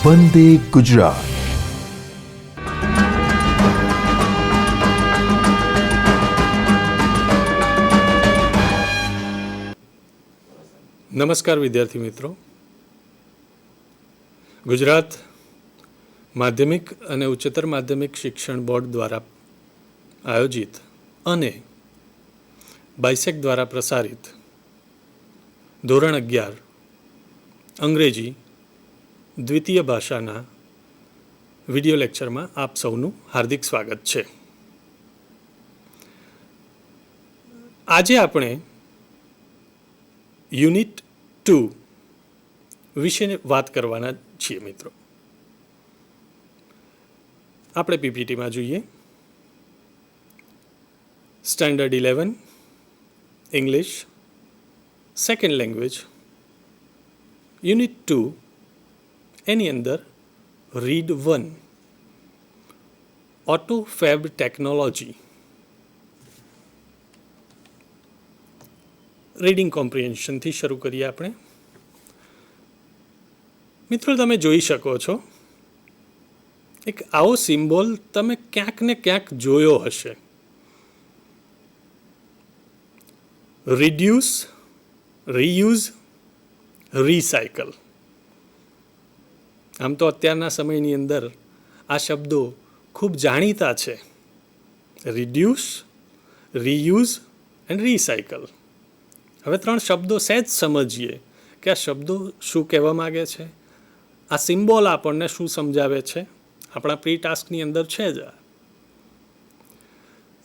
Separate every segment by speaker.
Speaker 1: વંદે ગુજરાત.
Speaker 2: નમસ્કાર વિદ્યાર્થી મિત્રો. ગુજરાત માધ્યમિક અને ઉચ્ચતર માધ્યમિક શિક્ષણ બોર્ડ દ્વારા આયોજિત અને બાયસેક દ્વારા પ્રસારિત ધોરણ 11 અંગ્રેજી દ્વિતીય ભાષાના વિડિયો લેક્ચરમાં આપ સૌનું હાર્દિક સ્વાગત છે. આજે આપણે યુનિટ 2 વિશે વાત કરવાના છીએ મિત્રો. આપણે પીપીટીમાં જોઈએ. Standard 11 English second language unit 2 એની અંદર read 1 autofab technology reading કોમ્પ્રિહેન્શનથી શરૂ કરીએ આપણે. મિત્રો, તમે જોઈ શકો છો એક આવો સિમ્બોલ તમે ક્યાંક ને ક્યાંક જોયો હશે. Reduce, reuse, recycle. આમ તો અત્યારના સમયની અંદર આ શબ્દો ખૂબ જાણીતા છે. Reduce, reuse and recycle. હવે 3 શબ્દો સહેજ સમજીએ કે આ શબ્દો શું કહેવા માગે છે, આ સિમ્બોલ આપણને શું સમજાવે છે. આપણા પ્રી ટાસ્કની અંદર છે જ.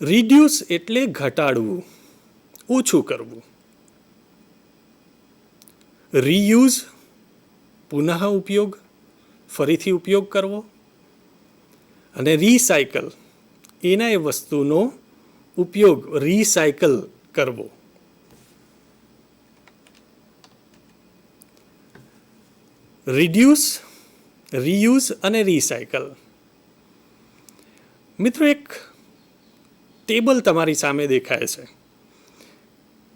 Speaker 2: રિડ્યુસ એટલે ઘટાડવું, ઓછું કરવું. રીયુઝ પુનઃ ઉપયોગ, ફરીથી ઉપયોગ કરવો. અને રીસાયકલ એના એ વસ્તુનો ઉપયોગ રીસાયકલ કરવો. રિડ્યુસ, રીયુઝ અને રીસાયકલ. મિત્રો, એક ટેબલ તમારી સામે દેખાય છે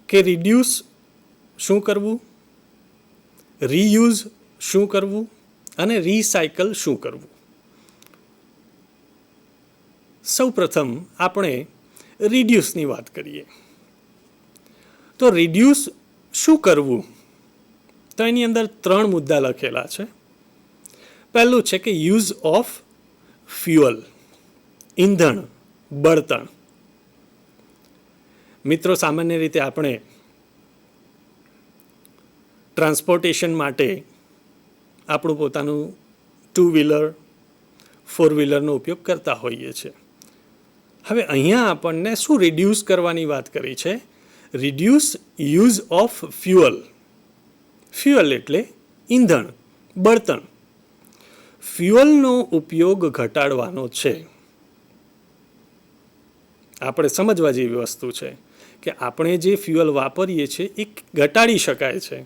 Speaker 2: કે રિડ્યુસ શું કરવું, રીયુઝ શું કરવું અને રીસાયકલ શું કરવું. સૌ પ્રથમ આપણે રિડ્યુસની વાત કરીએ. તો રિડ્યુસ શું કરવું, તો એની અંદર 3 મુદ્દા લખેલા છે. પહેલું છે કે યુઝ ઓફ ફ્યુઅલ, ઈંધણ, બળતણ. મિત્રો, સામાન્ય રીતે આપણે ટ્રાન્સપોર્ટેશન માટે આપણું પોતાનું 2 વ્હીલર 4 વ્હીલરનો ઉપયોગ કરતા હોઈએ છીએ. હવે અહીંયા આપણને શું રિડ્યુસ કરવાની વાત કરી છે? Reduce use of fuel. Fuel એટલે ઈંધણ, બળતણ. ફ્યુઅલનો ઉપયોગ ઘટાડવાનો છે. આપણે સમજવા જેવી વસ્તુ છે કે આપણે જે ફ્યુઅલ વાપરીએ છીએ એ ઘટાડી શકાય છે.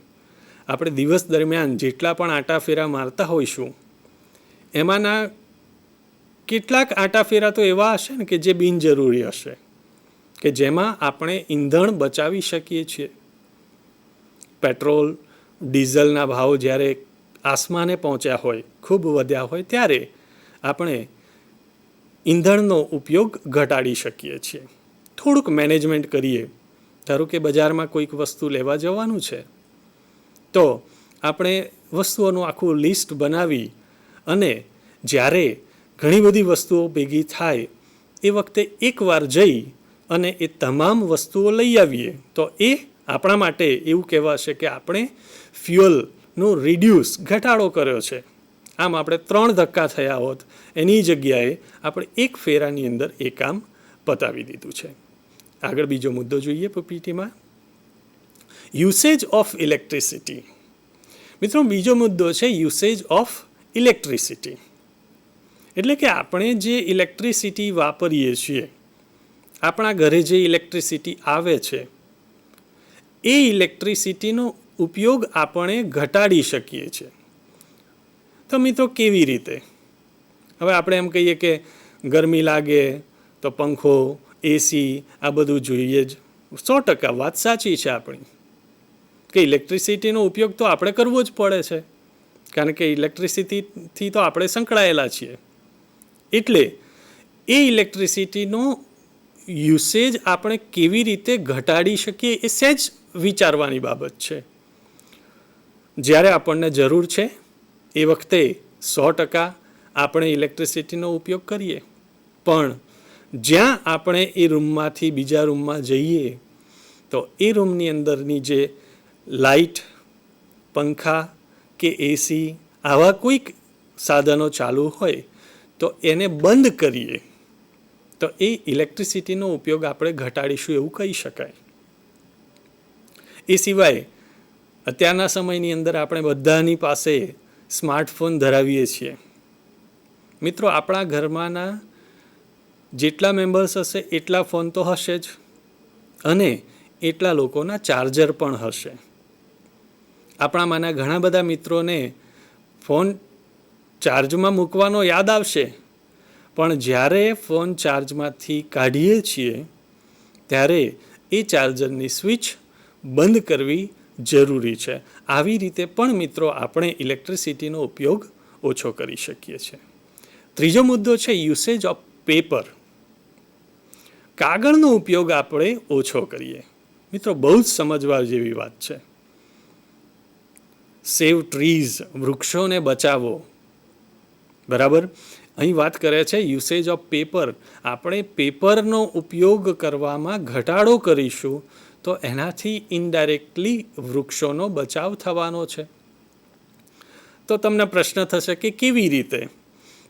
Speaker 2: આપણે દિવસ દરમિયાન જેટલા પણ આંટાફેરા મારતા હોઈશું એમાંના કેટલાક આંટાફેરા તો એવા હશે ને કે જે બિનજરૂરી હશે, કે જેમાં આપણે ઈંધણ બચાવી શકીએ છીએ. પેટ્રોલ ડીઝલના ભાવ જ્યારે આસમાને પહોંચ્યા હોય, ખૂબ વધ્યા હોય, ત્યારે આપણે ઈંધણનો ઉપયોગ ઘટાડી શકીએ છીએ. થોડુંક મેનેજમેન્ટ કરીએ. ધારો કે બજારમાં કોઈક વસ્તુ લેવા જવાનું છે તો આપણે વસ્તુઓનું આખું લિસ્ટ બનાવી અને જ્યારે ઘણી બધી વસ્તુઓ ભેગી થાય એ વખતે એકવાર જઈ અને એ તમામ વસ્તુઓ લઈ આવીએ તો એ આપણા માટે એવું કહેવાશે કે આપણે ફ્યુઅલનો રિડ્યુસ, ઘટાડો કર્યો છે. આમ આપણે 3 ધક્કા થયા હોત એની જગ્યાએ આપણે એક ફેરાની અંદર એ કામ પતાવી દીધું છે. આગળ બીજો મુદ્દો જોઈએ પીપીટીમાં. Usage of electricity. મિત્રો, બીજો મુદ્દો છે યુસેજ ઓફ ઇલેક્ટ્રિસિટી. એટલે કે આપણે જે ઇલેક્ટ્રિસિટી વાપરીએ છીએ, આપણા ઘરે જે ઇલેક્ટ્રિસિટી આવે છે, એ ઇલેક્ટ્રિસિટીનો ઉપયોગ આપણે ઘટાડી શકીએ છીએ. તો મિત્રો, કેવી રીતે? હવે આપણે એમ કહીએ કે ગરમી લાગે તો પંખો, એસી આ બધું જોઈએ જ. 100% વાત સાચી છે આપણી કે ઇલેક્ટ્રિસિટીનો ઉપયોગ તો આપણે કરવો જ પડે છે. કારણ કે ઇલેક્ટ્રિસિટીથી તો આપણે સંકળાયેલા છીએ. એટલે એ ઇલેક્ટ્રિસિટીનો યુસેજ આપણે કેવી રીતે ઘટાડી શકીએ એ સહેજ વિચારવાની બાબત છે. જ્યારે આપણને જરૂર છે એ વખતે 100% આપણે ઇલેક્ટ્રિસિટીનો ઉપયોગ કરીએ, પણ જ્યાં આપણે એ રૂમમાંથી બીજા રૂમમાં જઈએ તો એ રૂમની અંદરની જે લાઇટ, પંખા કે એસી આવા કોઈક સાધનો ચાલુ હોય તો એને બંધ કરીએ તો એ ઇલેક્ટ્રિસિટીનો ઉપયોગ આપણે ઘટાડીશું એવું કહી શકાય. એ સિવાય અત્યારના સમયની અંદર આપણે બધાની પાસે સ્માર્ટફોન ધરાવીએ છીએ. મિત્રો, આપણા ઘરમાંના જેટલા મેમ્બર્સ હશે એટલા ફોન તો હશે જ, અને એટલા લોકોના ચાર્જર પણ હશે. આપણામાંના ઘણા બધા મિત્રોને ફોન ચાર્જમાં મૂકવાનો યાદ આવશે, પણ જ્યારે ફોન ચાર્જમાંથી કાઢીએ છીએ ત્યારે એ ચાર્જરની સ્વિચ બંધ કરવી જરૂરી છે. આવી રીતે પણ મિત્રો આપણે ઇલેક્ટ્રિસિટીનો ઉપયોગ ઓછો કરી શકીએ છીએ. ત્રીજો મુદ્દો છે યુસેજ ઓફ પેપર. કાગળનો ઉપયોગ આપણે ઓછો કરીએ. મિત્રો, બહુ જ સમજવા જેવી વાત છે. સેવ ટ્રીઝ, વૃક્ષોને બચાવો. બરાબર, અહીં વાત કરે છે યુસેજ ઓફ પેપર. આપણે પેપરનો ઉપયોગ કરવામાં ઘટાડો કરીશું તો એનાથી ઇનડાયરેક્ટલી વૃક્ષોનો બચાવ થવાનો છે. તો તમને પ્રશ્ન થશે કે કેવી રીતે,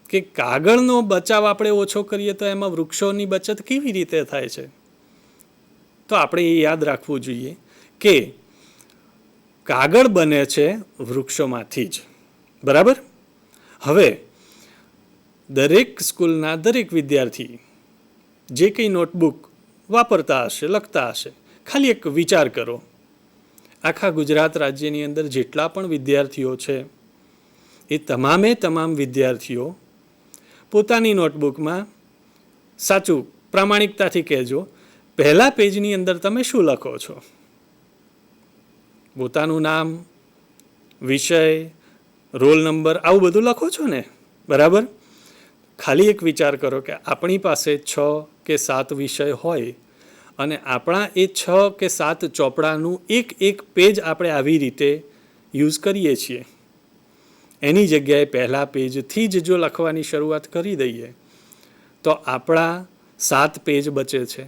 Speaker 2: કે કાગળનો બચાવ આપણે ઓછો કરીએ તો એમાં વૃક્ષોની બચત કેવી રીતે થાય છે? તો આપણે એ યાદ રાખવું જોઈએ કે કાગળ બને છે વૃક્ષોમાંથી જ. બરાબર, હવે દરેક સ્કૂલના દરેક વિદ્યાર્થી જે કંઈ નોટબુક વાપરતા હશે, લખતા હશે, ખાલી એક વિચાર કરો, આખા ગુજરાત રાજ્યની અંદર જેટલા પણ વિદ્યાર્થીઓ છે એ તમામ વિદ્યાર્થીઓ પોતાની નોટબુકમાં, સાચું પ્રામાણિકતાથી કહેજો, પહેલા પેજની અંદર તમે શું લખો છો? પોતાનું નામ, વિષય, રોલ નંબર આવું બધું લખો છો ને? બરાબર. ખાલી એક વિચાર કરો કે આપણી પાસે 6 કે 7 વિષય હોય અને આપણા એ 6 કે 7 ચોપડાનું એક પેજ આપણે આવી રીતે યુઝ કરીએ છીએ. એની જગ્યાએ પહેલા પેજથી જ જો લખવાની શરૂઆત કરી દઈએ તો આપણા 7 પેજ બચે છે.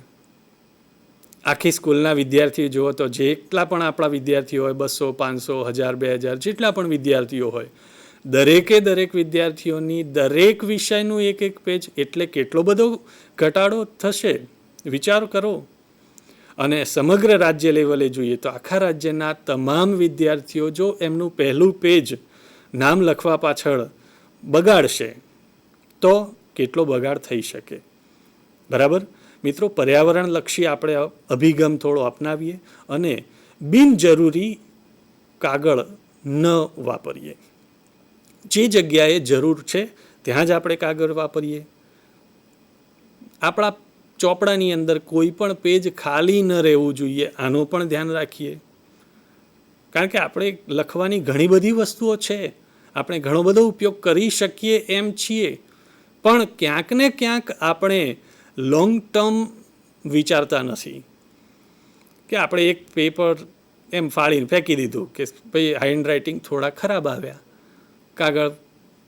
Speaker 2: આખી સ્કૂલના વિદ્યાર્થીઓ જુઓ તો જેટલા પણ આપણા વિદ્યાર્થીઓ હોય, 200, 500, 1000, 2000 જેટલા પણ વિદ્યાર્થીઓ હોય, દરેક વિદ્યાર્થીઓની દરેક વિષયનું એક પેજ, એટલે કેટલો બધો ઘટાડો થશે વિચાર કરો. અને સમગ્ર રાજ્ય લેવલે જોઈએ તો આખા રાજ્યના તમામ વિદ્યાર્થીઓ જો એમનું પહેલું પેજ નામ લખવા પાછળ બગાડશે તો કેટલો બગાડ થઈ શકે. બરાબર મિત્રો, પર્યાવરણલક્ષી આપણે અભિગમ થોડો અપનાવીએ અને બિનજરૂરી કાગળ ન વાપરીએ. જે જગ્યાએ જરૂર છે ત્યાં જ આપણે કાગળ વાપરીએ. આપણા ચોપડાની અંદર કોઈ પણ પેજ ખાલી ન રહેવું જોઈએ, આનું પણ ધ્યાન રાખીએ. કારણ કે આપણે લખવાની ઘણી બધી વસ્તુઓ છે, આપણે ઘણો બધો ઉપયોગ કરી શકીએ એમ છીએ, પણ ક્યાંક ને ક્યાંક આપણે લોંગ ટર્મ વિચારતા નથી. કે આપણે એક પેપર એમ ફાડીને ફેંકી દીધું કે ભાઈ હેન્ડરાઇટિંગ થોડા ખરાબ આવ્યા, કાગળ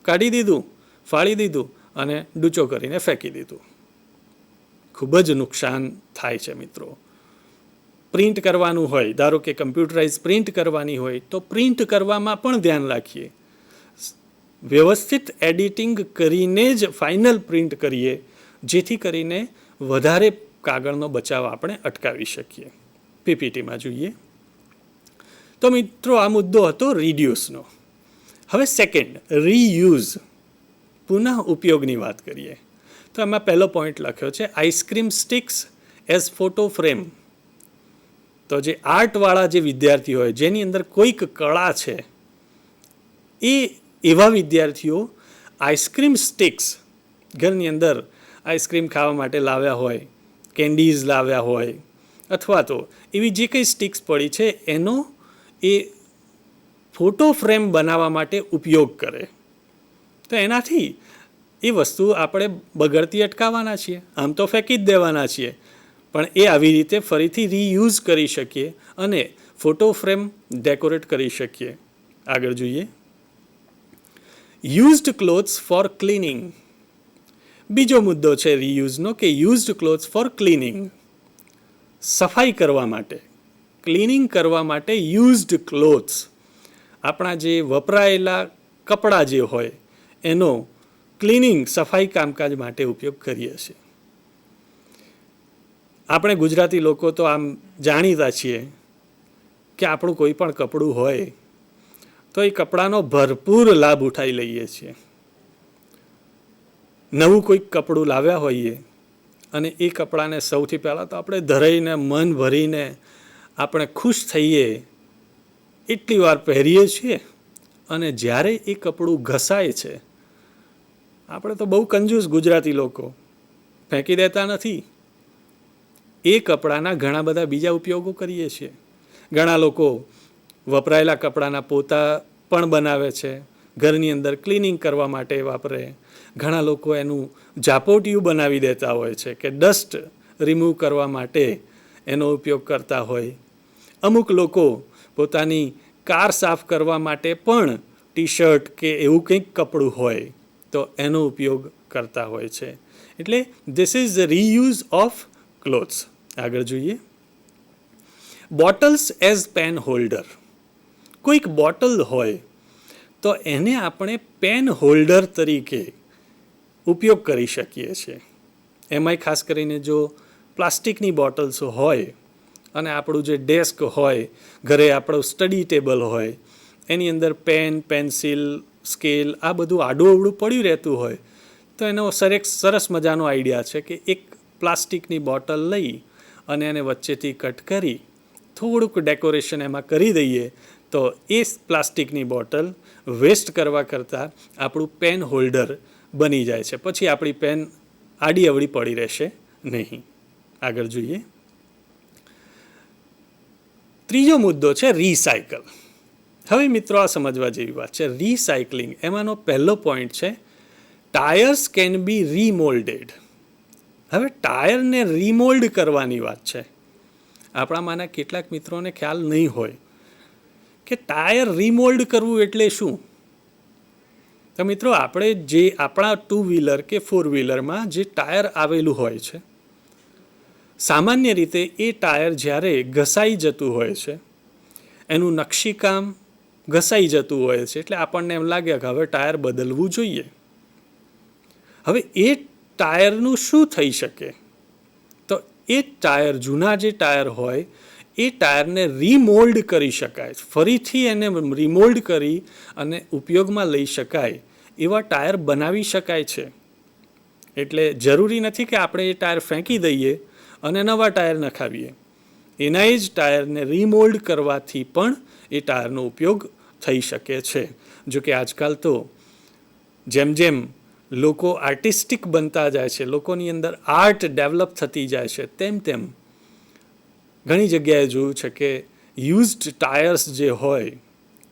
Speaker 2: કાઢી દીધું, ફાડી દીધું અને ડૂચો કરીને ફેંકી દીધું. ખૂબ જ નુકસાન થાય છે મિત્રો. પ્રિન્ટ કરવાનું હોય, ધારો કે કમ્પ્યુટરાઇઝ પ્રિન્ટ કરવાની હોય તો પ્રિન્ટ કરવામાં પણ ધ્યાન રાખીએ. વ્યવસ્થિત એડિટિંગ કરીને જ ફાઇનલ પ્રિન્ટ કરીએ, જેથી કરીને વધારે કાગળનો બચાવ આપણે અટકાવી શકીએ. પીપીટીમાં જોઈએ તો મિત્રો આ મુદ્દો હતો રિડ્યુસનો. હવે સેકન્ડ, રીયુઝ, પુનઃ ઉપયોગની વાત કરીએ તો એમાં પહેલો પોઈન્ટ લખ્યો છે ice cream sticks as photo frame. તો જે આર્ટવાળા જે વિદ્યાર્થીઓ હોય, જેની અંદર કોઈક કળા છે, એ એવા વિદ્યાર્થીઓ આઈસ્ક્રીમ સ્ટિક્સ ઘરની અંદર આઈસ્ક્રીમ ખાવા માટે લાવ્યા હોય, કેન્ડીઝ લાવ્યા હોય, અથવા તો એવી જે કંઈ સ્ટિક્સ પડી છે એનો એ ફોટો ફ્રેમ બનાવવા માટે ઉપયોગ કરે તો એનાથી એ વસ્તુ આપણે બગડતી અટકાવવાના છીએ. આમ તો ફેંકી જ દેવાના છીએ, પણ એ આવી રીતે ફરીથી રીયુઝ કરી શકીએ અને ફોટો ફ્રેમ ડેકોરેટ કરી શકીએ. આગળ જોઈએ. Used clothes for cleaning. બીજો મુદ્દો છે રીયુઝનો કે યુઝડ ક્લોથ્સ ફોર ક્લિનિંગ. સફાઈ કરવા માટે, ક્લિનિંગ કરવા માટે યુઝડ ક્લોથ્સ, આપણા જે વપરાયેલા કપડાં જે હોય એનો ક્લિનિંગ સફાઈ કામકાજ માટે ઉપયોગ કરીએ છીએ. આપણે ગુજરાતી લોકો તો આમ જાણીતા છીએ કે આપણું કોઈ પણ કપડું હોય તો એ કપડાનો ભરપૂર લાભ ઉઠાવી લઈએ છીએ. નવું કોઈક કપડું લાવ્યા હોઈએ અને એ કપડાને સૌથી પહેલાં તો આપણે ધરાઈને મન ભરીને આપણે ખુશ થઈએ એટલી વાર પહેરીએ છીએ અને જ્યારે એ કપડું ઘસાય છે, આપણે તો બહુ કંજૂસ ગુજરાતી લોકો, ફેંકી દેતા નથી. એ કપડાના ઘણા બધા બીજા ઉપયોગો કરીએ છીએ. ઘણા લોકો વપરાયેલા કપડાના પોતા પણ બનાવે છે, ઘરની અંદર ક્લિનિંગ કરવા માટે વાપરે. ઘણા લોકો એનું ઝાપોટિયું બનાવી દેતા હોય છે કે ડસ્ટ રિમૂવ કરવા માટે એનો ઉપયોગ કરતા હોય. અમુક લોકો પોતાની કાર સાફ કરવા માટે પણ ટી શર્ટ કે એવું કંઈક કપડું હોય તો એનો ઉપયોગ કરતા હોય છે. એટલે this is the reuse of clothes. આગળ જોઈએ. Bottles as pen holder. કોઈક બોટલ હોય તો એને આપણે પેન હોલ્ડર તરીકે ઉપયોગ કરી શકીએ છીએ. એમાંય ખાસ કરીને જો પ્લાસ્ટિકની બોટલ્સ હોય અને આપણું જે ડેસ્ક હોય, ઘરે આપણું સ્ટડી ટેબલ હોય, એની અંદર પેન, પેન્સિલ, સ્કેલ આ બધું આડું અવળું પડ્યું રહેતું હોય તો એનો સરસ મજાનો આઈડિયા છે કે એક પ્લાસ્ટિકની બોટલ લઈ અને એને વચ્ચેથી કટ કરી થોડુંક ડેકોરેશન એમાં કરી દઈએ તો એ પ્લાસ્ટિકની બોટલ વેસ્ટ કરવા કરતાં આપણું પેન હોલ્ડર બની જાય છે. પછી આપણી પેન આડી અવળી પડી રહેશે નહીં. આગળ જોઈએ. ત્રીજો મુદ્દો છે રીસાયકલ. હવે મિત્રો આ સમજવા જેવી વાત છે. રીસાયકલિંગ એમાંનો પહેલો પોઈન્ટ છે ટાયર્સ કેન બી રીમોલ્ડેડ. હવે ટાયરને રીમોલ્ડ કરવાની વાત છે. આપણામાંના કેટલાક મિત્રોને ખ્યાલ નહીં હોય કે ટાયર રીમોલ્ડ કરવું એટલે શું. તો મિત્રો આપણે જે આપણા 2 વ્હીલર કે 4 વ્હીલરમાં જે ટાયર આવેલું હોય છે, સામાન્ય રીતે એ ટાયર જ્યારે ઘસાઈ જતું હોય છે, એનું નકશીકામ ઘસાઈ જતું હોય છે, એટલે આપણને એમ લાગે કે હવે ટાયર બદલવું જોઈએ. હવે એ ટાયરનું શું થઈ શકે? તો એ ટાયર, જૂના જે ટાયર હોય એ ટાયરને રીમોલ્ડ કરી શકાય, ફરીથી એને રીમોલ્ડ કરી અને ઉપયોગમાં લઈ શકાય એવા ટાયર બનાવી શકાય છે. એટલે જરૂરી નથી કે આપણે એ ટાયર ફેંકી દઈએ અને નવા ટાયર નખાવીએ. એના જ ટાયરને રીમોલ્ડ કરવાથી પણ એ ટાયરનો ઉપયોગ થઈ શકે છે. જો કે આજકાલ તો જેમ જેમ લોકો આર્ટિસ્ટિક બનતા જાય છે, લોકોની અંદર આર્ટ ડેવલપ થતી જાય છે, તેમ તેમ ઘણી જગ્યાએ જોયું છે કે યુઝડ ટાયર્સ જે હોય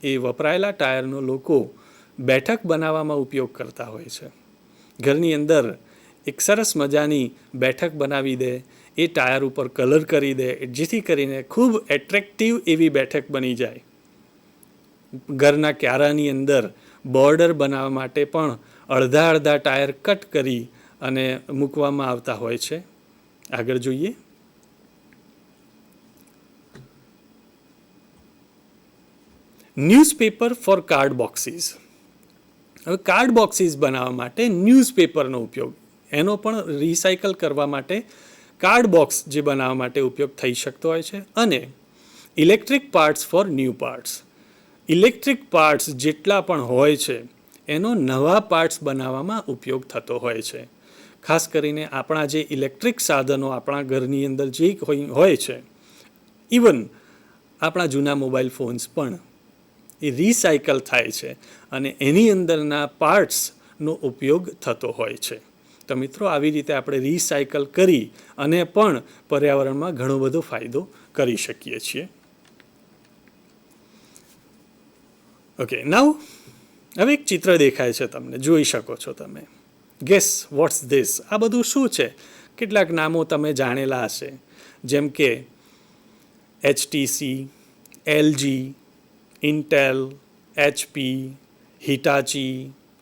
Speaker 2: એ વપરાયેલા ટાયરનો લોકો બેઠક બનાવવામાં ઉપયોગ કરતા હોય છે. ઘરની અંદર એક સરસ મજાની બેઠક બનાવી દે, એ ટાયર ઉપર કલર કરી દે જેથી કરીને ખૂબ એટ્રેક્ટિવ એવી બેઠક બની જાય. ઘરના ક્યારાની અંદર બોર્ડર બનાવવા માટે પણ અડધા અડધા ટાયર કટ કરી અને મૂકવામાં આવતા હોય છે. આગળ જોઈએ. Newspaper for card boxes. હવે કાર્ડ બોક્સીસ બનાવવા માટે ન્યૂઝપેપરનો ઉપયોગ, એનો પણ રિસાયકલ કરવા માટે કાર્ડ બોક્સ જે બનાવવા માટે ઉપયોગ થઈ શકતો હોય છે. અને electric parts for new parts. Electric parts જેટલા પણ હોય છે એનો નવા પાર્ટ્સ બનાવવામાં ઉપયોગ થતો હોય છે. ખાસ કરીને આપણા જે ઇલેક્ટ્રિક સાધનો આપણા ઘરની અંદર જે હોય છે, ઇવન આપણા જૂના મોબાઈલ ફોન્સ પણ એ રિસાયકલ થાય છે અને એની અંદરના પાર્ટ્સનો ઉપયોગ થતો હોય છે. તો મિત્રો આવી રીતે આપણે રિસાયકલ કરી અને પણ પર્યાવરણમાં ઘણો બધો ફાયદો કરી શકીએ છીએ. ઓકે નાઉ હવે એક ચિત્ર દેખાય છે તમને, જોઈ શકો છો તમે. ગેસ વોટ્સ ધીસ, આ બધું શું છે? કેટલાક નામો તમે જાણેલા હશે, જેમ કે HTC, LG, ઇન્ટેલ, HP,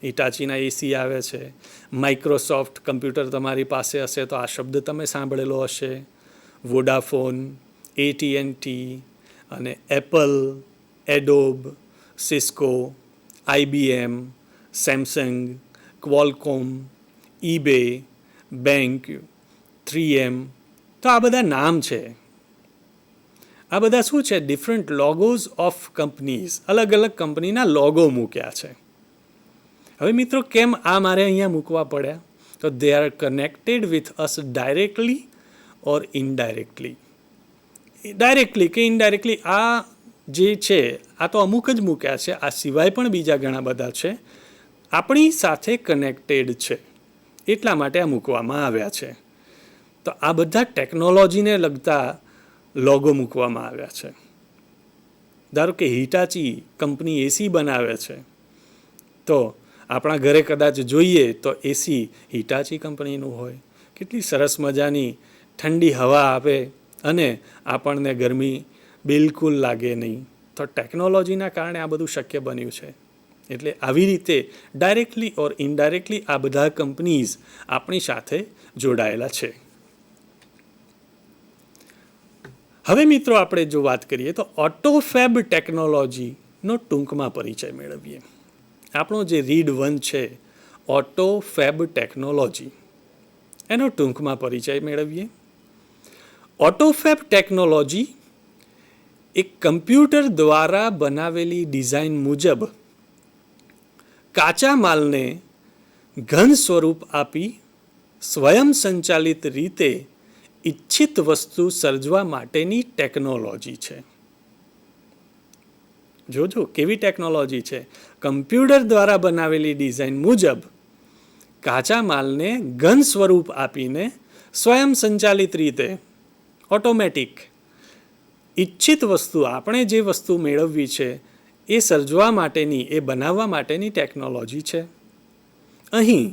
Speaker 2: હિટાચીના એસી આવે છે. માઇક્રોસોફ્ટ કમ્પ્યુટર તમારી પાસે હશે તો આ શબ્દ તમે સાંભળેલો હશે. વોડાફોન, AT&T અને Apple, Adobe, Cisco, IBM, Samsung, Qualcomm, eBay, bank, 3M. તો આ બધા નામ છે. આ બધા શું છે? ડિફરન્ટ લોગોઝ ઓફ કંપનીઝ, અલગ અલગ કંપનીના લોગો મૂક્યા છે. હવે મિત્રો કેમ આ મારે અહીંયા મૂકવા પડ્યા? તો they are connected with us directly or indirectly. Directly કે ઇનડાયરેક્ટલી આ જે છે આ તો અમુક જ મૂક્યા છે, આ સિવાય પણ બીજા ઘણા બધા છે, આપણી સાથે કનેક્ટેડ છે એટલા માટે આ મૂકવામાં આવ્યા છે. તો આ બધા ટેકનોલોજીને લગતા લોગો મૂકવામાં આવ્યા છે. ધારો કે હિટાચી કંપની એસી બનાવે છે, તો આપણા ઘરે કદાચ જોઈએ તો એસી હિટાચી કંપનીનું હોય. કેટલી સરસ મજાની ઠંડી હવા આપે અને આપણને ગરમી બિલકુલ લાગે નહીં. તો ટેકનોલોજીના કારણે આ બધું શક્ય બન્યું છે. એટલે આવી રીતે ડાયરેક્ટલી ઓર ઇનડાયરેક્ટલી આ બધા કંપનીઝ આપણી સાથે જોડાયેલા છે. હવે મિત્રો આપણે જો વાત કરીએ તો ઓટોફેબ ટેકનોલોજીનો ટૂંકમાં પરિચય મેળવીએ. આપણો જે રીડ 1 છે ઓટોફેબ ટેકનોલોજી, એનો ટૂંકમાં પરિચય મેળવીએ. ઓટોફેબ ટેકનોલોજી એક કમ્પ્યુટર દ્વારા બનાવેલી ડિઝાઇન મુજબ કાચા માલને ઘન સ્વરૂપ આપી સ્વયં સંચાલિત રીતે ઇચ્છિત વસ્તુ સર્જવા માટેની ટેકનોલોજી છે. જોજો કેવી ટેકનોલોજી છે. કમ્પ્યુટર દ્વારા બનાવેલી ડિઝાઇન મુજબ કાચા માલને ઘન સ્વરૂપ આપીને સ્વયં સંચાલિત રીતે ઓટોમેટિક ઇચ્છિત વસ્તુ, આપણે જે વસ્તુ મેળવવી છે એ સર્જવા માટેની, એ બનાવવા માટેની ટેકનોલોજી છે. અહીં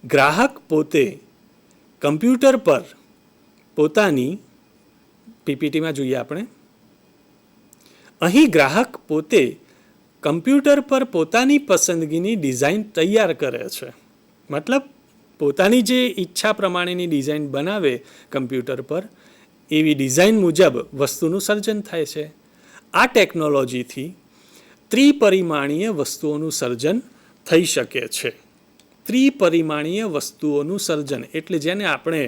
Speaker 2: ગ્રાહક પોતે કમ્પ્યુટર પર પોતાની, પીપીટીમાં જોઈએ આપણે, અહીં ગ્રાહક પોતે કમ્પ્યુટર પર પોતાની પસંદગીની ડિઝાઇન તૈયાર કરે છે. મતલબ પોતાની જે ઈચ્છા પ્રમાણેની ડિઝાઇન બનાવે કમ્પ્યુટર પર, એવી ડિઝાઇન મુજબ વસ્તુનું સર્જન થાય છે. આ ટેકનોલોજીથી ત્રિપરિમાણીય વસ્તુઓનું સર્જન થઈ શકે છે. ત્રિપરિમાણીય વસ્તુઓનું સર્જન એટલે જેને આપણે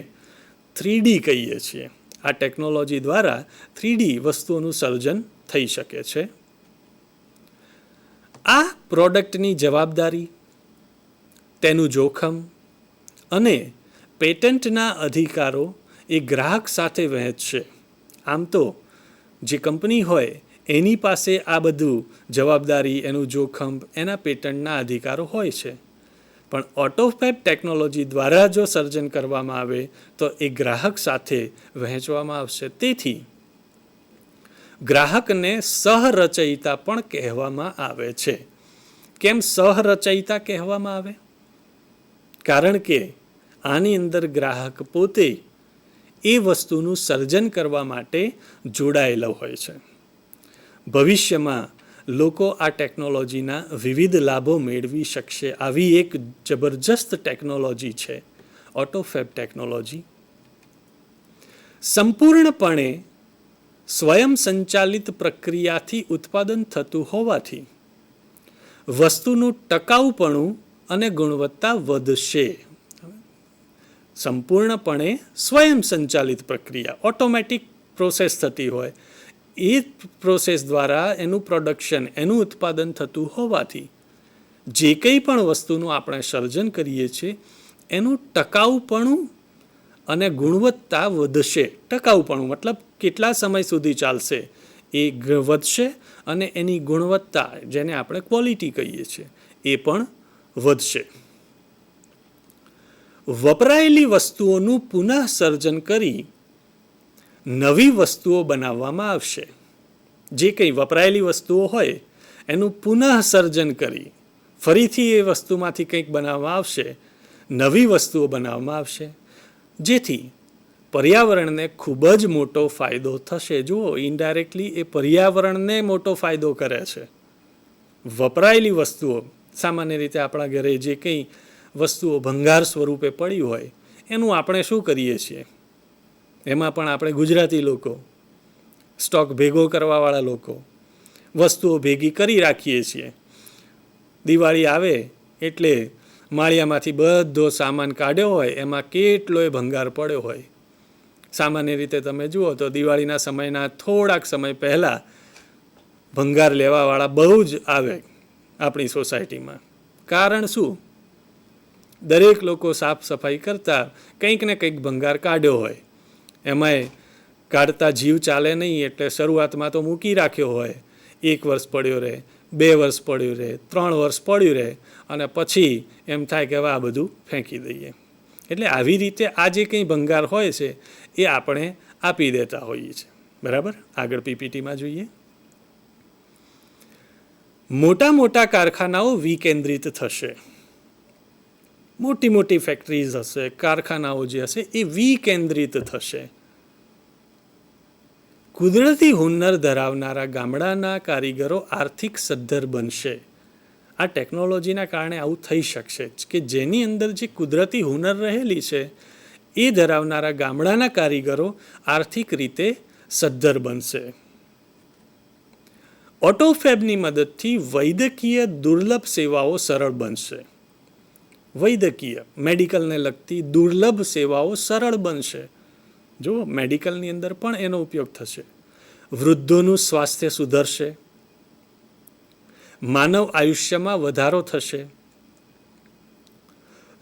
Speaker 2: 3D કહીએ છીએ. આ ટેકનોલોજી દ્વારા 3D વસ્તુઓનું સર્જન થઈ શકે છે. આ પ્રોડક્ટની જવાબદારી, તેનું જોખમ અને પેટન્ટના અધિકારો એ ગ્રાહક સાથે વહેંચશે. આમ તો જે કંપની હોય એની પાસે આ બધું જવાબદારી, એનું જોખમ, એના પેટન્ટના અધિકારો હોય છે. પણ ઓટોફેબ ટેકનોલોજી દ્વારા જો સર્જન કરવામાં આવે તો એ ગ્રાહક સાથે વહેંચવામાં આવશે. તેથી ગ્રાહકને સહરચયિતા પણ કહેવામાં આવે છે. કેમ સહરચયિતા કહેવામાં આવે? કારણ કે આની અંદર ગ્રાહક પોતે એ વસ્તુનું સર્જન કરવા માટે જોડાયેલો હોય છે. ભવિષ્યમાં લોકો આ ટેકનોલોજીના વિવિધ લાભો મેળવી શકશે. આવી એક જબરજસ્ત ટેકનોલોજી છે ઓટોફેબ ટેકનોલોજી. સંપૂર્ણપણે સ્વયં સંચાલિત પ્રક્રિયાથી ઉત્પાદન થતું હોવાથી વસ્તુનું ટકાઉપણું અને ગુણવત્તા વધશે. સંપૂર્ણપણે સ્વયં સંચાલિત પ્રક્રિયા, ઓટોમેટિક પ્રોસેસ થતી હોય, એ પ્રોસેસ દ્વારા એનું પ્રોડક્શન, એનું ઉત્પાદન થતું હોવાથી જે કંઈ પણ વસ્તુનું આપણે સર્જન કરીએ છીએ એનું ટકાઉપણું અને ગુણવત્તા વધશે. ટકાઉપણું મતલબ કેટલા સમય સુધી ચાલશે એ વધશે અને એની ગુણવત્તા, જેને આપણે ક્વોલિટી કહીએ છીએ, એ પણ વધશે. વપરાયેલી વસ્તુઓનું પુનઃ સર્જન કરી નવી વસ્તુઓ બનાવવામાં આવશે. જે કંઈ વપરાયેલી વસ્તુઓ હોય એનું પુનઃ સર્જન કરી ફરીથી એ વસ્તુમાંથી કંઈક બનાવવામાં આવશે, નવી વસ્તુઓ બનાવવામાં આવશે, જેથી પર્યાવરણને ખૂબ જ મોટો ફાયદો થશે. જુઓ, ઇનડાયરેક્ટલી એ પર્યાવરણને મોટો ફાયદો કરે છે. વપરાયેલી વસ્તુઓ, સામાન્ય રીતે આપણા ઘરે જે કંઈ વસ્તુઓ ભંગાર સ્વરૂપે પડી હોય એનું આપણે શું કરીએ છીએ, એમાં પણ આપણે ગુજરાતી લોકો, સ્ટોક ભેગો કરવાવાળા લોકો વસ્તુઓ ભેગી કરી રાખીએ છીએ. દિવાળી આવે એટલે માળિયામાંથી બધો સામાન કાઢ્યો હોય એમાં કેટલોય ભંગાર પડ્યો હોય. સામાન્ય રીતે તમે જુઓ તો દિવાળીના સમયના થોડાક સમય પહેલાં ભંગાર લેવાવાળા બહુ જ આવે આપણી સોસાયટીમાં. કારણ શું? દરેક લોકો સાફ સફાઈ કરતા કંઈક ને કંઈક ભંગાર કાઢ્યો હોય. એમાંય કાઢતા જીવ ચાલે નહીં એટલે શરૂઆતમાં તો મૂકી રાખ્યો હોય. 1 વર્ષ પડ્યો રહે, 2 વર્ષ પડ્યું રહે, 3 વર્ષ પડ્યું રહે અને પછી એમ થાય કે હવે આ બધું ફેંકી દઈએ. એટલે આવી રીતે આ જે કંઈ ભંગાર હોય છે એ આપણે આપી દેતા હોઈએ છીએ. બરાબર? આગળ પીપીટીમાં જોઈએ. મોટા મોટા કારખાનાઓ વિકેન્દ્રિત થશે. મોટી મોટી ફેક્ટરીઝ હશે, કારખાનાઓ જે હશે એ વિકેન્દ્રિત થશે. કુદરતી હુનર ધરાવનારા ગામડાના કારીગરો આર્થિક સદ્ધર બનશે. આ ટેકનોલોજીના કારણે આવું થઈ શકશે કે જેની અંદર જે કુદરતી હુનર રહેલી છે એ ધરાવનારા ગામડાના કારીગરો આર્થિક રીતે સદ્ધર બનશે. ઓટોફેબની મદદથી વૈદ્યકીય દુર્લભ સેવાઓ સરળ બનશે. વૈદ્યકીય, મેડિકલને લગતી દુર્લભ સેવાઓ સરળ બનશે. જો મેડિકલની અંદર પણ એનો ઉપયોગ થશે. વૃદ્ધોનું સ્વાસ્થ્ય સુધરશે. માનવ આયુષ્યમાં વધારો થશે.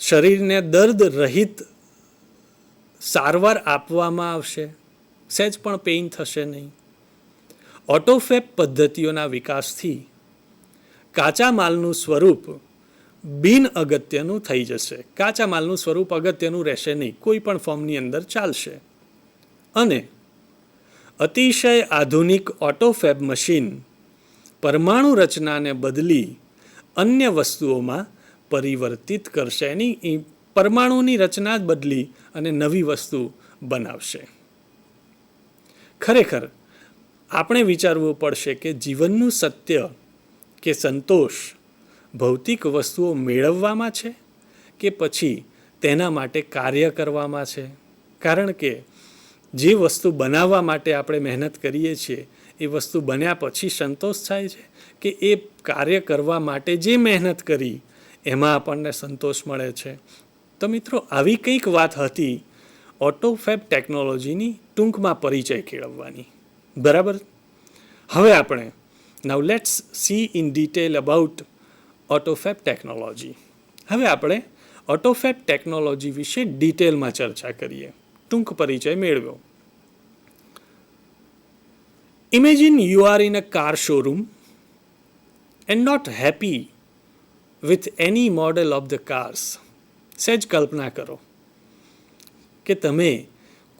Speaker 2: શરીરને દર્દ રહિત સારવાર આપવામાં આવશે. સહેજ પણ પેઇન થશે નહીં. ઓટોફેબ પદ્ધતિઓના વિકાસથી કાચા માલનું સ્વરૂપ બિન અગત્યનું થઈ જશે. કાચા માલનું સ્વરૂપ અગત્યનું રહેશે નહીં, કોઈ પણ ફોર્મની અંદર ચાલશે. અને અતિશય આધુનિક ઓટોફેબ મશીન પરમાણુ રચનાને બદલી અન્ય વસ્તુઓમાં પરિવર્તિત કરશે. એની પરમાણુની રચના જ બદલી અને નવી વસ્તુ બનાવશે. ખરેખર આપણે વિચારવું પડશે કે જીવનનું સત્ય કે સંતોષ ભૌતિક વસ્તુઓ મેળવવામાં છે કે પછી તેના માટે કાર્ય કરવામાં છે. કારણ કે જે વસ્તુ બનાવવા માટે આપણે મહેનત કરીએ છીએ એ વસ્તુ બન્યા પછી સંતોષ થાય છે કે એ કાર્ય કરવા માટે જે મહેનત કરી એમાં આપણને સંતોષ મળે છે. તો મિત્રો, આવી કંઈક વાત હતી ઓટોફેબ ટેકનોલોજીની ટૂંકમાં પરિચય કેળવવાની. બરાબર? હવે આપણે now let's see in detail about autofab technology. હવે આપણે ઓટોફેબ ટેકનોલોજી વિશે ડિટેલમાં ચર્ચા કરીએ. ટૂંક પરિચય મેળવ્યો. Imagine you are in a car showroom and not happy with any model of the cars. સહેજ કલ્પના કરો કે તમે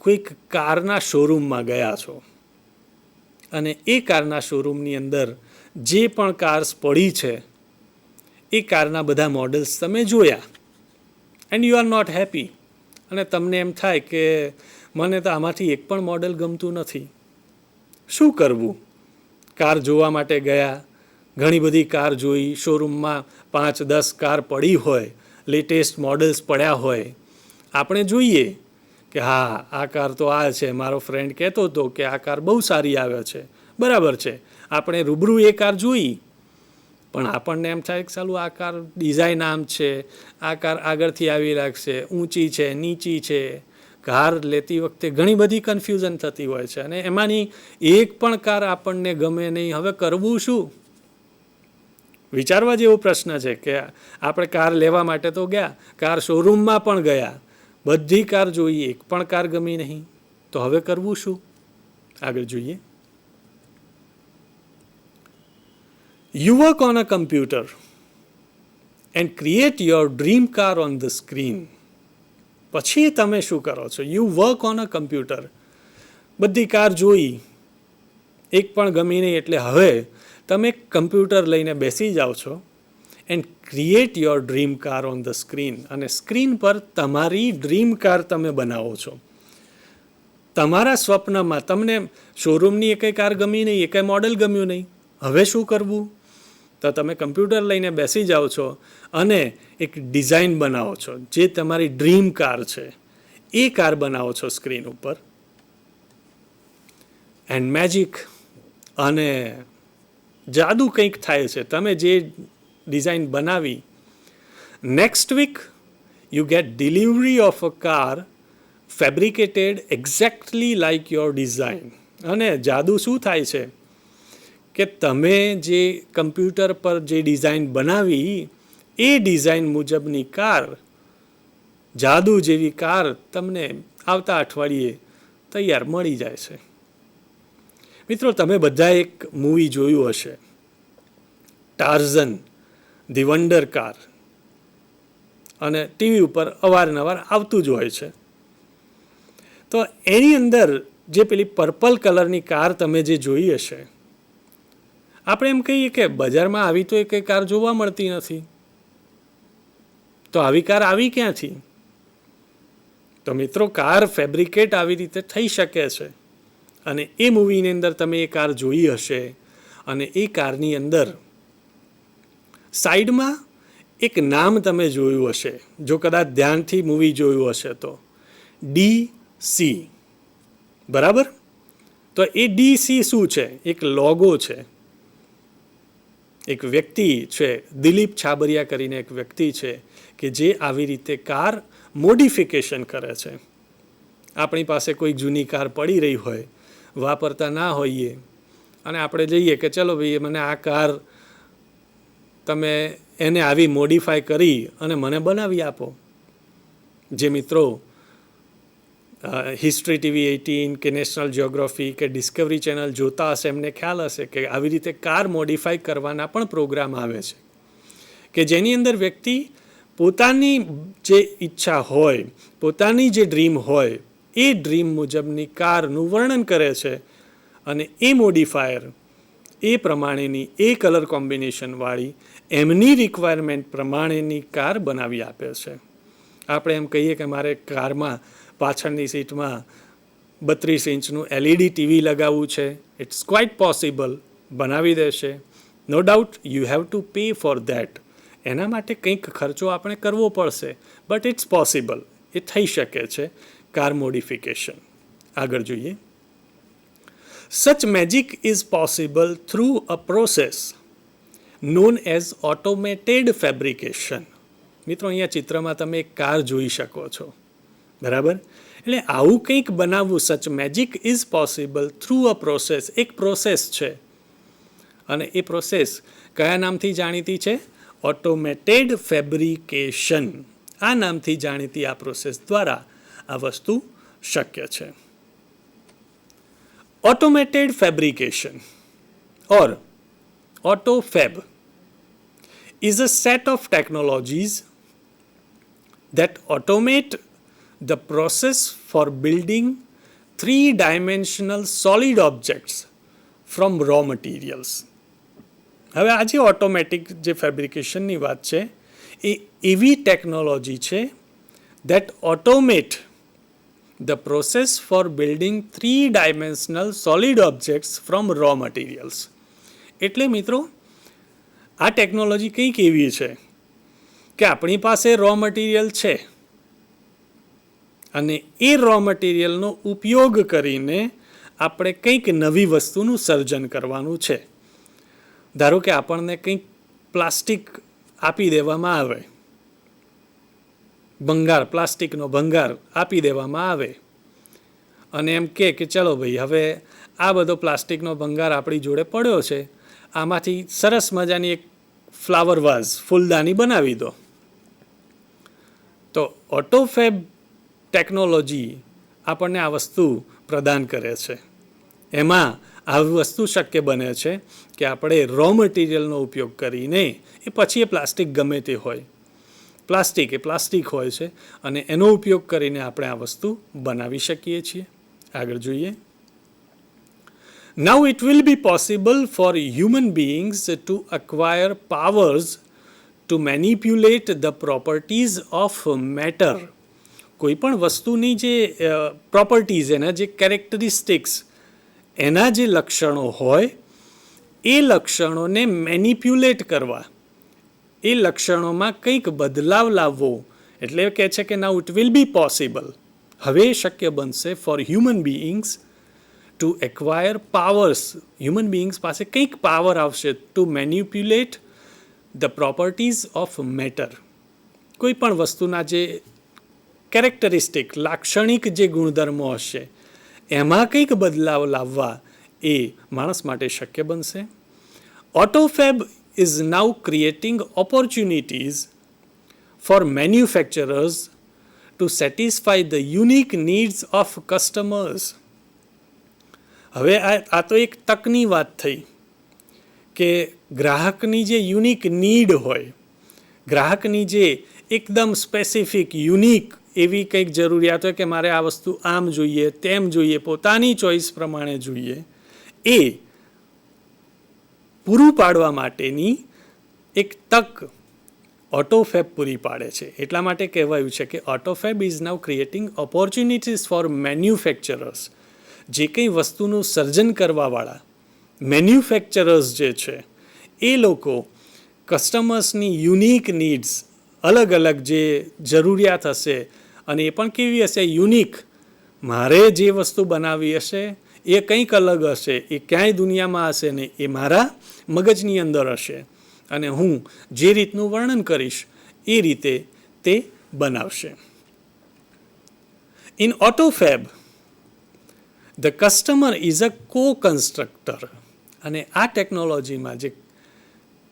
Speaker 2: કોઈક કારના શોરૂમમાં ગયા છો અને એ કારના શોરૂમની અંદર જે પણ કાર્સ પડી છે એ કારના બધા મોડલ્સ તમે જોયા and you are not happy. અને તમને એમ થાય કે મને તો આમાંથી એક પણ મોડલ ગમતું નથી. શું કરવું? કાર જોવા માટે ગયા, ઘણી બધી કાર જોઈ, શોરૂમમાં 5-10 કાર પડી હોય, લેટેસ્ટ મોડલ્સ પડ્યા હોય. આપણે જોઈએ કે હા, આ કાર તો આ છે, મારો ફ્રેન્ડ કહેતો હતો કે આ કાર બહુ સારી આવે છે. બરાબર છે, આપણે રૂબરૂ એ કાર જોઈ પણ આપણને એમ થાય કે ચાલું આ કાર ડિઝાઇન આમ છે, આ કાર આગળથી આવી લાગશે, ઊંચી છે, નીચી છે. કાર લેતી વખતે ઘણી બધી કન્ફ્યુઝન થતી હોય છે અને એમાંની એક પણ કાર આપણને ગમે નહીં. હવે કરવું શું? વિચારવા જેવો પ્રશ્ન છે કે આપણે કાર લેવા માટે તો ગયા, કાર શોરૂમમાં પણ ગયા, બધી કાર જોઈ, એક પણ કાર ગમી નહીં. તો હવે કરવું શું? આગળ જોઈએ. You work on a computer and create your dream car on the screen. પછી તમે શું કરો છો? You work on a computer. બધી કાર જોઈ, એક પણ ગમી નહીં એટલે હવે તમે કમ્પ્યુટર લઈને બેસી જાઓ છો and create your dream car on the screen, અને સ્ક્રીન પર તમારી ડ્રીમ કાર તમે બનાવો છો. તમારા સ્વપ્નમાં તમને શોરૂમની એકેય કાર ગમી નહીં, એકેય મોડેલ ગમ્યું નહીં. હવે શું કરવું? તો તમે કમ્પ્યુટર લઈને બેસી જાઓ છો અને એક ડિઝાઇન બનાવો છો, જે તમારી ડ્રીમ કાર છે એ કાર બનાવો છો સ્ક્રીન ઉપર. એન્ડ મેજિક અને જાદુ કંઈક થાય છે. તમે જે ડિઝાઇન બનાવી, next week you get delivery of a car fabricated exactly like your design. અને જાદુ શું થાય છે કે તમે જે કમ્પ્યુટર પર જે ડિઝાઇન બનાવી એ ડિઝાઇન મુજબની કાર, જાદુ જેવી કાર તમને આવતા અઠવાડિયે તૈયાર મળી જાય છે. મિત્રો, તમે બધા એક મૂવી જોયું હશે, ટાર્ઝન ધી વન્ડર કાર, અને ટીવી ઉપર અવારનવાર આવતું જ હોય છે. તો એની અંદર જે પેલી પર્પલ કલરની કાર તમે જે જોઈ હશે, આપણે એમ કહીએ કે બજારમાં આવી તો એક કાર જોવા મળતી નથી, તો આવી કાર આવી ક્યાંથી? તો મિત્રો, કાર ફેબ્રિકેટ આવી રીતે થઈ શકે છે. અને એ મૂવીની અંદર તમે એ કાર જોઈ હશે, અને એ કારની અંદર સાઈડમાં એક નામ તમે જોયું હશે, જો કદાચ ધ્યાનથી મૂવી જોયું હશે તો, DC. બરાબર? તો એ DC શું છે? એક લોગો છે. એક વ્યક્તિ છે, દિલીપ છાબરિયા કરીને એક વ્યક્તિ છે કે જે આવી રીતે કાર મોડિફિકેશન કરે છે. આપણી પાસે કોઈ જૂની કાર પડી રહી હોય, વાપરતા ના હોઈએ, અને આપણે જઈએ કે ચલો ભાઈ મને આ કાર તમે એને આવી મોડિફાય કરી અને મને બનાવી આપો. જે મિત્રો હિસ્ટ્રી ટીવી 18 કે નેશનલ જ્યોગ્રાફી કે ડિસ્કવરી ચેનલ જોતા હશે એમને ખ્યાલ હશે કે આવી રીતે કાર મોડિફાઈ કરવાના પણ પ્રોગ્રામ આવે છે, કે જેની અંદર વ્યક્તિ પોતાની જે ઈચ્છા હોય, પોતાની જે ડ્રીમ હોય, એ ડ્રીમ મુજબની કારનું વર્ણન કરે છે, અને એ મોડિફાયર એ પ્રમાણેની એ કલર કોમ્બિનેશનવાળી એમની રિક્વાયરમેન્ટ પ્રમાણેની કાર બનાવી આપે છે. આપણે એમ કહીએ કે મારે કારમાં પાછળની સીટમાં 32 ઇંચનું LED ટીવી લગાવવું છે, ઇટ્સ ક્વાઇટ પોસિબલ, બનાવી દેશે. No doubt you have to pay for that. એના માટે કંઈક ખર્ચો આપણે કરવો પડશે, બટ ઇટ્સ પોસિબલ, એ થઈ શકે છે કાર મોડિફિકેશન. આગળ જોઈએ. Such magic is possible through a process known as automated fabrication. મિત્રો, અહીંયા ચિત્રમાં તમે એક કાર જોઈ શકો છો, બરાબર? એટલે આવું કંઈક બનાવવું, such magic is possible through a process, એક પ્રોસેસ છે, અને એ પ્રોસેસ કયા નામથી જાણીતી છે? Automated fabrication. આ નામથી જાણીતી આ પ્રોસેસ દ્વારા આ વસ્તુ શક્ય છે. Automated fabrication or AutoFab is a set of technologies that automate the process for building three-dimensional solid objects from raw materials. હવે આ જે ઓટોમેટિક જે ફેબ્રિકેશનની વાત છે, એ એવી ટેકનોલોજી છે that automate the process for building three-dimensional solid objects from raw materials. એટલે મિત્રો, આ ટેકનોલોજી કંઈક એવી છે કે આપણી પાસે રો મટીરિયલ છે, અને એ રો મટીરિયલનો ઉપયોગ કરીને આપણે કંઈક નવી વસ્તુનું સર્જન કરવાનું છે. ધારો કે આપણને કંઈક પ્લાસ્ટિક આપી દેવામાં આવે, ભંગાર, પ્લાસ્ટિકનો ભંગાર આપી દેવામાં આવે, અને એમ કે ચલો ભાઈ હવે આ બધો પ્લાસ્ટિકનો ભંગાર આપણી જોડે પડ્યો છે, આમાંથી સરસ મજાની એક ફ્લાવર વાઝ, ફૂલદાની બનાવી દો. તો ઓટોફેબ ટેકનોલોજી આપણને આ વસ્તુ પ્રદાન કરે છે. એમાં આવી વસ્તુ શક્ય બને છે કે આપણે રો મટીરિયલનો ઉપયોગ કરીને, એ પછી એ પ્લાસ્ટિક ગમે તે હોય, પ્લાસ્ટિક એ પ્લાસ્ટિક હોય છે, અને એનો ઉપયોગ કરીને આપણે આ વસ્તુ બનાવી શકીએ છીએ. આગળ જોઈએ. Now it will be possible for human beings to acquire powers to manipulate the properties of matter. કોઈ પણ વસ્તુની જે પ્રોપર્ટીઝ, એના જે કેરેક્ટરિસ્ટિક્સ, એના જે લક્ષણો હોય એ લક્ષણોને મેનિપ્યુલેટ કરવા, એ લક્ષણોમાં કંઈક બદલાવ લાવવો, એટલે કહે છે કે now it will be possible, હવે શક્ય બનશે for human beings to acquire powers, human beings પાસે કંઈક પાવર આવશે to manipulate the properties of matter. કોઈ પણ વસ્તુના જે કેરેક્ટરિસ્ટિક, લાક્ષણિક જે ગુણધર્મો હશે એમાં કંઈક બદલાવ લાવવા એ માણસ માટે શક્ય બનશે. Autofab is now creating opportunities for manufacturers to satisfy the unique needs of customers. હવે આ તો એક તકની વાત થઈ કે ગ્રાહકની જે યુનિક નીડ હોય, ગ્રાહકની જે એકદમ સ્પેસિફિક યુનિક એવી કંઈક જરૂરિયાત હોય કે મારે આ વસ્તુ આમ જોઈએ, તેમ જોઈએ, પોતાની ચોઈસ પ્રમાણે જોઈએ, એ પૂરું પાડવા માટેની એક તક ઓટોફેબ પૂરી પાડે છે. એટલા માટે કહેવાયું છે કે autofab is now creating opportunities for manufacturers. જે કંઈ વસ્તુનું સર્જન કરવાવાળા મેન્યુફેક્ચરર્સ જે છે એ લોકો કસ્ટમર્સની યુનિક નીડ્સ, અલગ અલગ જે જરૂરિયાત હશે, અને એ પણ કેવી હશે, યુનિક, મારે જે વસ્તુ બનાવવી હશે એ કંઈક અલગ હશે, એ ક્યાંય દુનિયામાં હશે નહીં, એ મારા મગજની અંદર હશે, અને હું જે રીતનું વર્ણન કરીશ એ રીતે તે બનાવશે. In autofab the customer is a co-constructor. અને આ ટેકનોલોજીમાં જે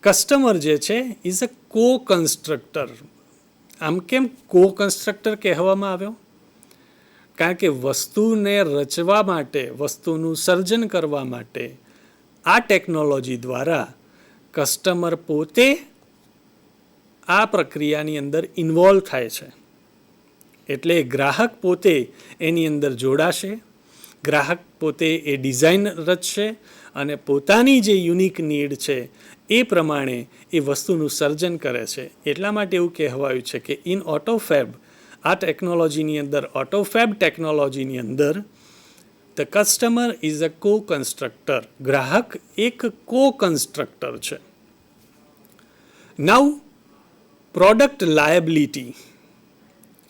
Speaker 2: કસ્ટમર જે છે ઇઝ અ કો-કન્સ્ટ્રક્ટર. આમ કેમ કો-કન્સ્ટ્રક્ટર કહેવામાં આવ્યો? કારણ કે વસ્તુને રચવા માટે, વસ્તુનું સર્જન કરવા માટે આ ટેકનોલોજી દ્વારા કસ્ટમર પોતે આ પ્રક્રિયાની અંદર ઇન્વોલ્વ થાય છે. એટલે ગ્રાહક પોતે એની અંદર જોડાશે, ગ્રાહક પોતે એ ડિઝાઇન રચશે અને પોતાની જે યુનિક નીડ છે એ પ્રમાણે એ વસ્તુનું સર્જન કરે છે. એટલા માટે એવું કહેવાયું છે કે ઇન ઓટોફેબ, આ ટેકનોલોજીની અંદર, ઓટોફેબ ટેકનોલોજીની અંદર, the customer is a co-constructor. ગ્રાહક એક કો-કન્સ્ટ્રક્ટર છે. Now product liability,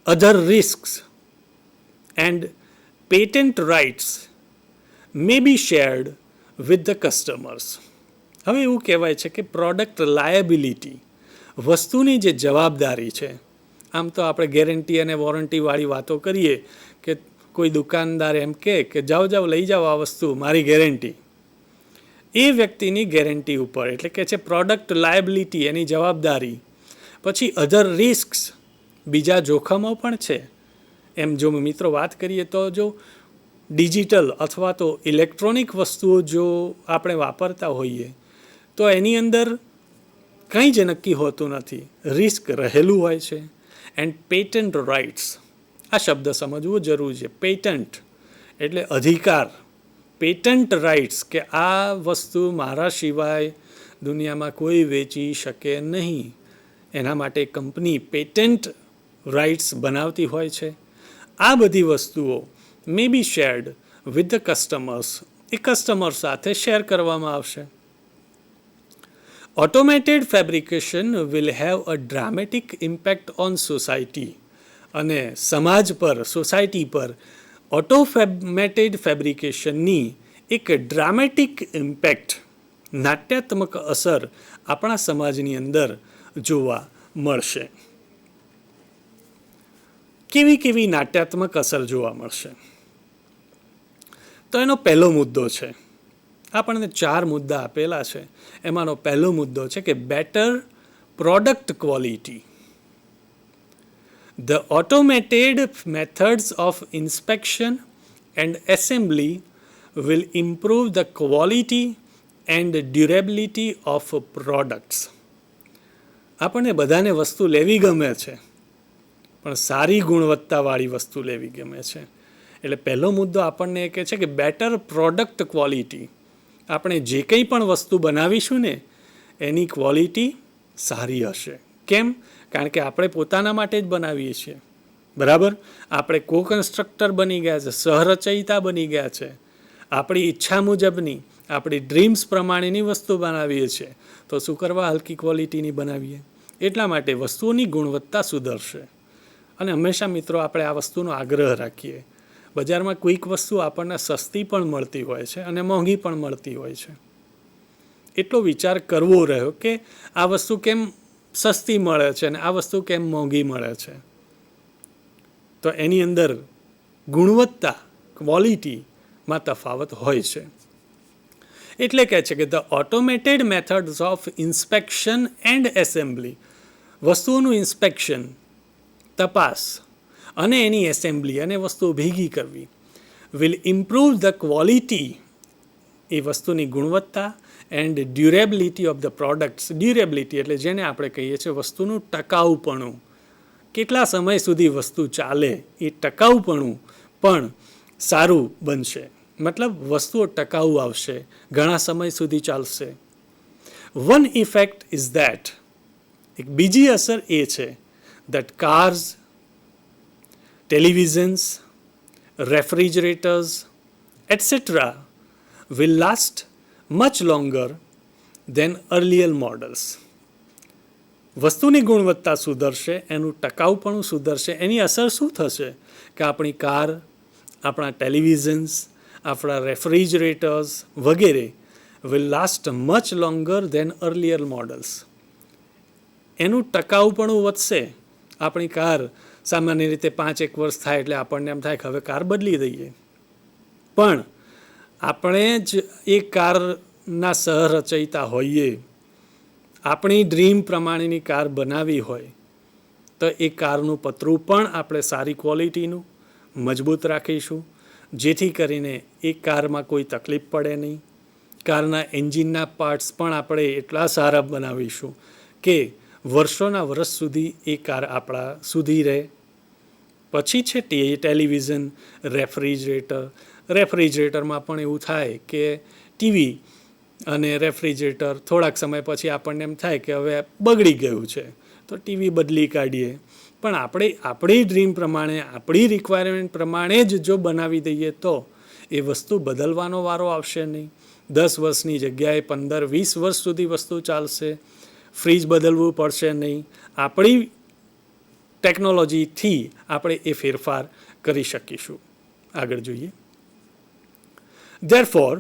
Speaker 2: other risks and patent rights may be shared with the customers. હવે એવું કહેવાય છે કે પ્રોડક્ટ લાયબિલિટી, વસ્તુની જે જવાબદારી છે, આમ તો આપણે ગેરંટી અને વોરંટીવાળી વાતો કરીએ કે કોઈ દુકાનદાર એમ કહે કે જાઓ જાઓ લઈ જાઓ આ વસ્તુ, મારી ગેરંટી, એ વ્યક્તિની ગેરંટી ઉપર, એટલે કે છે પ્રોડક્ટ લાયબિલિટી, એની જવાબદારી. પછી અધર રિસ્ક્સ, બીજા જોખમો પણ છે. એમ જો મિત્રો વાત કરીએ તો જો ડિજિટલ અથવા તો ઇલેક્ટ્રોનિક વસ્તુઓ જો આપણે વાપરતા હોઈએ તો એની અંદર કંઈ જ નક્કી હોતું નથી, રિસ્ક રહેલું હોય છે. એન્ડ પેટન્ટ રાઇટ્સ, આ શબ્દ સમજવો જરૂરી છે. પેટન્ટ એટલે અધિકાર, પેટન્ટ રાઇટ્સ કે આ વસ્તુ મારા સિવાય દુનિયામાં કોઈ વેચી શકે નહીં, એના માટે કંપની પેટન્ટ રાઇટ્સ બનાવતી હોય છે. આ બધી વસ્તુઓ may be shared with the customers, એ કસ્ટમર સાથે શેર કરવામાં આવશે. Automated fabrication will have a dramatic impact on society. અને સમાજ પર, સોસાયટી પર ઓટોમેટેડ ફેબ્રિકેશનની એક ડ્રામેટિક ઇમ્પેક્ટ, નાટ્યાત્મક અસર આપણા સમાજની અંદર જોવા મળશે. કેવી કેવી નાટ્યાત્મક અસર જોવા મળશે? તો એનો પહેલો મુદ્દો છે, આપણને 4 મુદ્દા આપેલા છે, એમાંનો પહેલો મુદ્દો છે કે better product quality. The automated methods of inspection and assembly will improve the quality and durability of products. આપણને બધાને વસ્તુ લેવી ગમે છે, પણ સારી ગુણવત્તાવાળી વસ્તુ લેવી ગમે છે. એટલે પહેલો મુદ્દો આપણને એ કહે છે કે બેટર પ્રોડક્ટ ક્વોલિટી, આપણે જે કંઈ પણ વસ્તુ બનાવીશું ને એની ક્વોલિટી સારી હશે. કેમ? કારણ કે આપણે પોતાના માટે જ બનાવીએ છીએ, બરાબર. આપણે કો કન્સ્ટ્રક્ટર બની ગયા છે, સહરચયિતા બની ગયા છે. આપણી ઈચ્છા મુજબની, આપણી ડ્રીમ્સ પ્રમાણેની વસ્તુ બનાવીએ છીએ, તો શું કરવા હલકી ક્વોલિટીની બનાવીએ? એટલા માટે વસ્તુઓની ગુણવત્તા સુધરશે. અને હંમેશા મિત્રો આપણે આ વસ્તુનો આગ્રહ રાખીએ. બજારમાં કોઈક વસ્તુ આપણને સસ્તી પણ મળતી હોય છે અને મોંઘી પણ મળતી હોય છે. એટલો વિચાર કરવો રહ્યો કે આ વસ્તુ કેમ સસ્તી મળે છે અને આ વસ્તુ કેમ મોંઘી મળે છે. તો એની અંદર ગુણવત્તા, ક્વોલિટીમાં તફાવત હોય છે. એટલે કહે છે કે the automated methods of inspection and assembly, વસ્તુઓનું ઇન્સ્પેક્શન, તપાસ અને એની એસેમ્બલી અને વસ્તુઓ ભેગી કરવી, વિલ ઇમ્પ્રૂવ ધ ક્વોલિટી, એ વસ્તુની ગુણવત્તા, and durability of the products. Durability એટલે જેને આપણે કહીએ છીએ વસ્તુનું ટકાઉપણું, કેટલા સમય સુધી વસ્તુ ચાલે એ ટકાઉપણું પણ સારું બનશે. મતલબ વસ્તુઓ ટકાઉ આવશે, ઘણા સમય સુધી ચાલશે. વન ઇફેક્ટ ઇઝ ધેટ, એક બીજી અસર એ છે that cars, televisions, refrigerators, etc. will last much longer than earlier models. વસ્તુની ગુણવત્તા સુધરશે, એનું ટકાઉપણું સુધરશે. એની અસર શું થશે કે આપણી કાર, આપણા ટેલિવિઝન્સ, આપણા રેફ્રિજરેટર્સ વગેરે will last much longer than earlier models. એનું ટકાઉપણું વધશે. આપણી કાર સામાન્ય રીતે 5-1 વર્ષ થાય એટલે આપણને એમ થાય કે હવે કાર બદલી દઈએ, પણ આપણે જ એ કારના સહરચયિતા હોઈએ, આપણી ડ્રીમ પ્રમાણેની કાર બનાવી હોય તો એ કારનું પતરું પણ આપણે સારી ક્વોલિટીનું મજબૂત રાખીશું, જેથી કરીને એ કારમાં કોઈ તકલીફ પડે નહીં. કારના એન્જિનના પાર્ટ્સ પણ આપણે એટલા સારા બનાવીશું કે વર્ષોના વર્ષ સુધી એ કાર આપણા સુધી રહે. પછી છે ટેલિવિઝન, રેફ્રિજરેટરમાં પણ એવું થાય કે ટીવી અને રેફ્રિજરેટર થોડાક સમય પછી આપણને એમ થાય કે હવે બગડી ગયું છે તો ટીવી બદલી કાઢીએ. પણ આપણે આપણી ડ્રીમ પ્રમાણે, આપણી રિક્વાયરમેન્ટ પ્રમાણે જ જો બનાવી દઈએ તો એ વસ્તુ બદલવાનો વારો આવશે નહીં. 10 વર્ષની જગ્યાએ 15-20 વર્ષ સુધી વસ્તુ ચાલશે. ફ્રીજ બદલવું પડશે નહીં. આપણી ટેકનોલોજીથી આપણે એ ફેરફાર કરી શકીશું. આગળ જોઈએ. Therefore,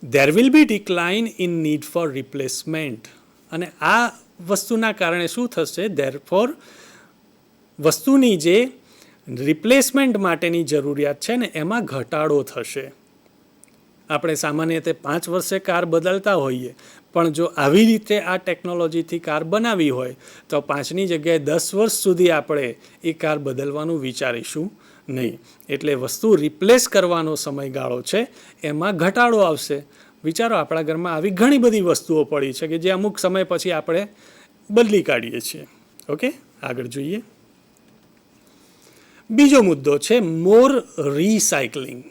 Speaker 2: there will be decline in need for replacement. અને આ વસ્તુના કારણે શું થશે? Therefore, વસ્તુની જે રિપ્લેસમેન્ટ માટેની જરૂરિયાત છે ને એમાં ઘટાડો થશે. આપણે સામાન્ય રીતે 5 વર્ષે કાર બદલતા હોઈએ, પણ જો આવી રીતે આ ટેકનોલોજીથી કાર બનાવી હોય તો 5ની જગ્યાએ 10 વર્ષ સુધી આપણે એ કાર બદલવાનું વિચારીશું નહીં. એટલે વસ્તુ રિપ્લેસ કરવાનો સમયગાળો છે એમાં ઘટાડો આવશે. વિચારો, આપણા ઘરમાં આવી ઘણી બધી વસ્તુઓ પડી છે કે જે અમુક સમય પછી આપણે બદલી કાઢીએ છીએ. ઓકે, આગળ જોઈએ. બીજો મુદ્દો છે મોર રિસાયકલિંગ.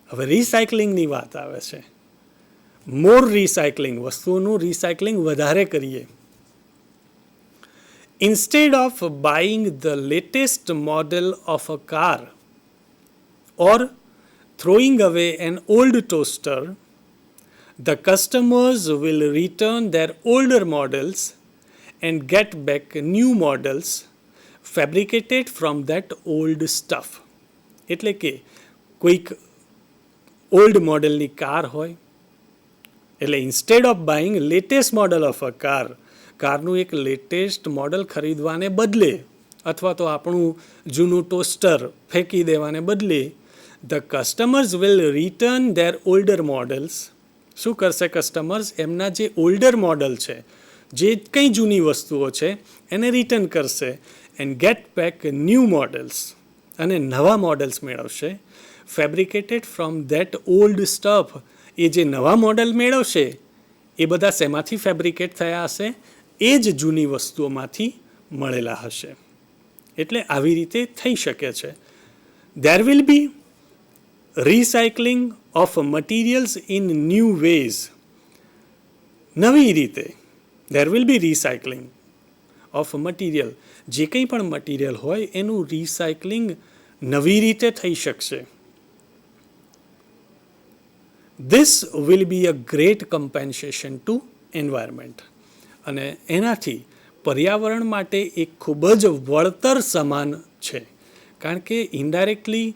Speaker 2: હવે રિસાયકલિંગની વાત આવે છે. મોર રિસાયકલિંગ, વસ્તુઓનું રિસાયકલિંગ વધારે કરીએ. Instead of buying the latest model of a car or throwing away an old toaster, the customers will return their older models and get back new models fabricated from that old stuff. એટલે કે કોઈક old મોડેલની car હોય, એટલે instead of buying latest model of a car, કારનું એક latest model ખરીદવાને બદલે અથવા તો આપણું જૂનું ટોસ્ટર ફેંકી દેવાને બદલે the customers will return there older models. શું કરશે કસ્ટમર્સ? એમના જે ઓલ્ડર મોડલ છે, જે કંઈ જૂની વસ્તુઓ છે એને રિટર્ન કરશે and get back new models, અને નવા મોડલ્સ મેળવશે. Fabricated from that old stuff, એ જે નવા મોડલ મેળવશે એ બધા શેમાંથી ફેબ્રિકેટ થયા હશે? એ જ જૂની વસ્તુઓમાંથી મળેલા હશે. એટલે આવી રીતે થઈ શકે છે. There will be recycling of materials in new ways, નવી રીતે. There will be recycling of material, જે કંઈ પણ મટીરિયલ હોય એનું રિસાયકલિંગ નવી રીતે થઈ શકશે. This will be a great compensation to environment, અને એનાથી પર્યાવરણ માટે એક ખૂબ જ વળતર સમાન છે. કારણ કે ઇનડાયરેક્ટલી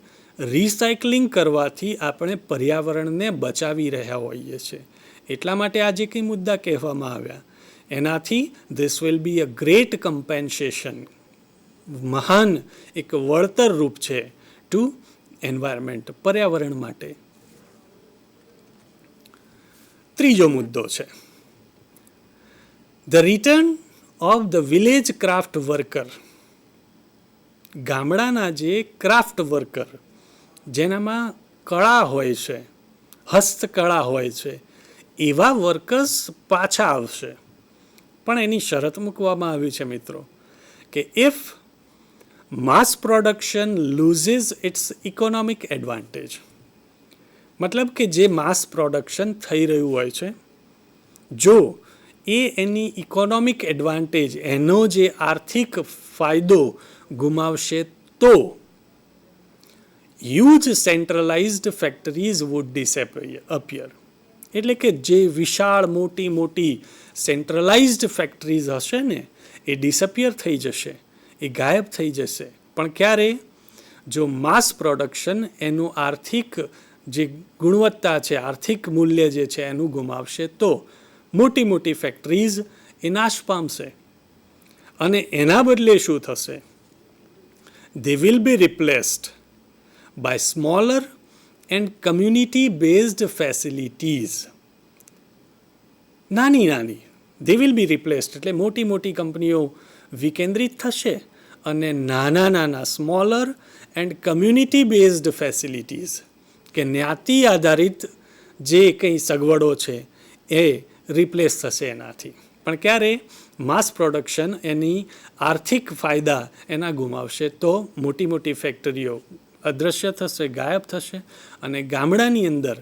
Speaker 2: રિસાયકલિંગ કરવાથી આપણે પર્યાવરણને બચાવી રહ્યા હોઈએ છીએ. એટલા માટે આ જે કંઈ મુદ્દા કહેવામાં આવ્યા એનાથી this will be a great compensation, મહાન એક વળતર રૂપ છે ટુ એન્વાયરમેન્ટ, પર્યાવરણ માટે. ત્રીજો મુદ્દો છે the return of the village craft worker. ગામડાના જે ક્રાફ્ટ વર્કર, જેનામાં કળા હોય છે, હસ્તકળા હોય છે, એવા વર્કર્સ પાછા આવશે. પણ એની શરત મૂકવામાં આવી છે મિત્રો કે if mass production loses its economic advantage, મતલબ કે જે માસ પ્રોડક્શન થઈ રહ્યું હોય છે, જો એ એની ઇકોનોમિક એડવાન્ટેજ, એનો જે આર્થિક ફાયદો ગુમાવશે તો huge centralised factories would disappear. એટલે કે જે વિશાળ મોટી મોટી સેન્ટ્રલાઇઝ્ડ ફેક્ટરીઝ હશે ને એ ડિસઅપિયર થઈ જશે, એ ગાયબ થઈ જશે. પણ ક્યારે? જો માસ પ્રોડક્શન એનું આર્થિક જે ગુણવત્તા છે, આર્થિક મૂલ્ય જે છે એનું ગુમાવશે તો મોટી મોટી ફેક્ટરીઝ એ નાશ પામશે. અને એના બદલે શું થશે? they will be replaced by smaller and community based facilities. નાની they will be replaced એટલે મોટી મોટી કંપનીઓ વિકેન્દ્રિત થશે અને નાના smaller and community based facilities, કે જ્ઞાતિ આધારિત જે કંઈ સગવડો છે એ રિપ્લેસ થશે એનાથી. પણ ક્યારે? માસ પ્રોડક્શન એની આર્થિક ફાયદા એના ગુમાવશે તો મોટી મોટી ફેક્ટરીઓ અદૃશ્ય થશે, ગાયબ થશે, અને ગામડાની અંદર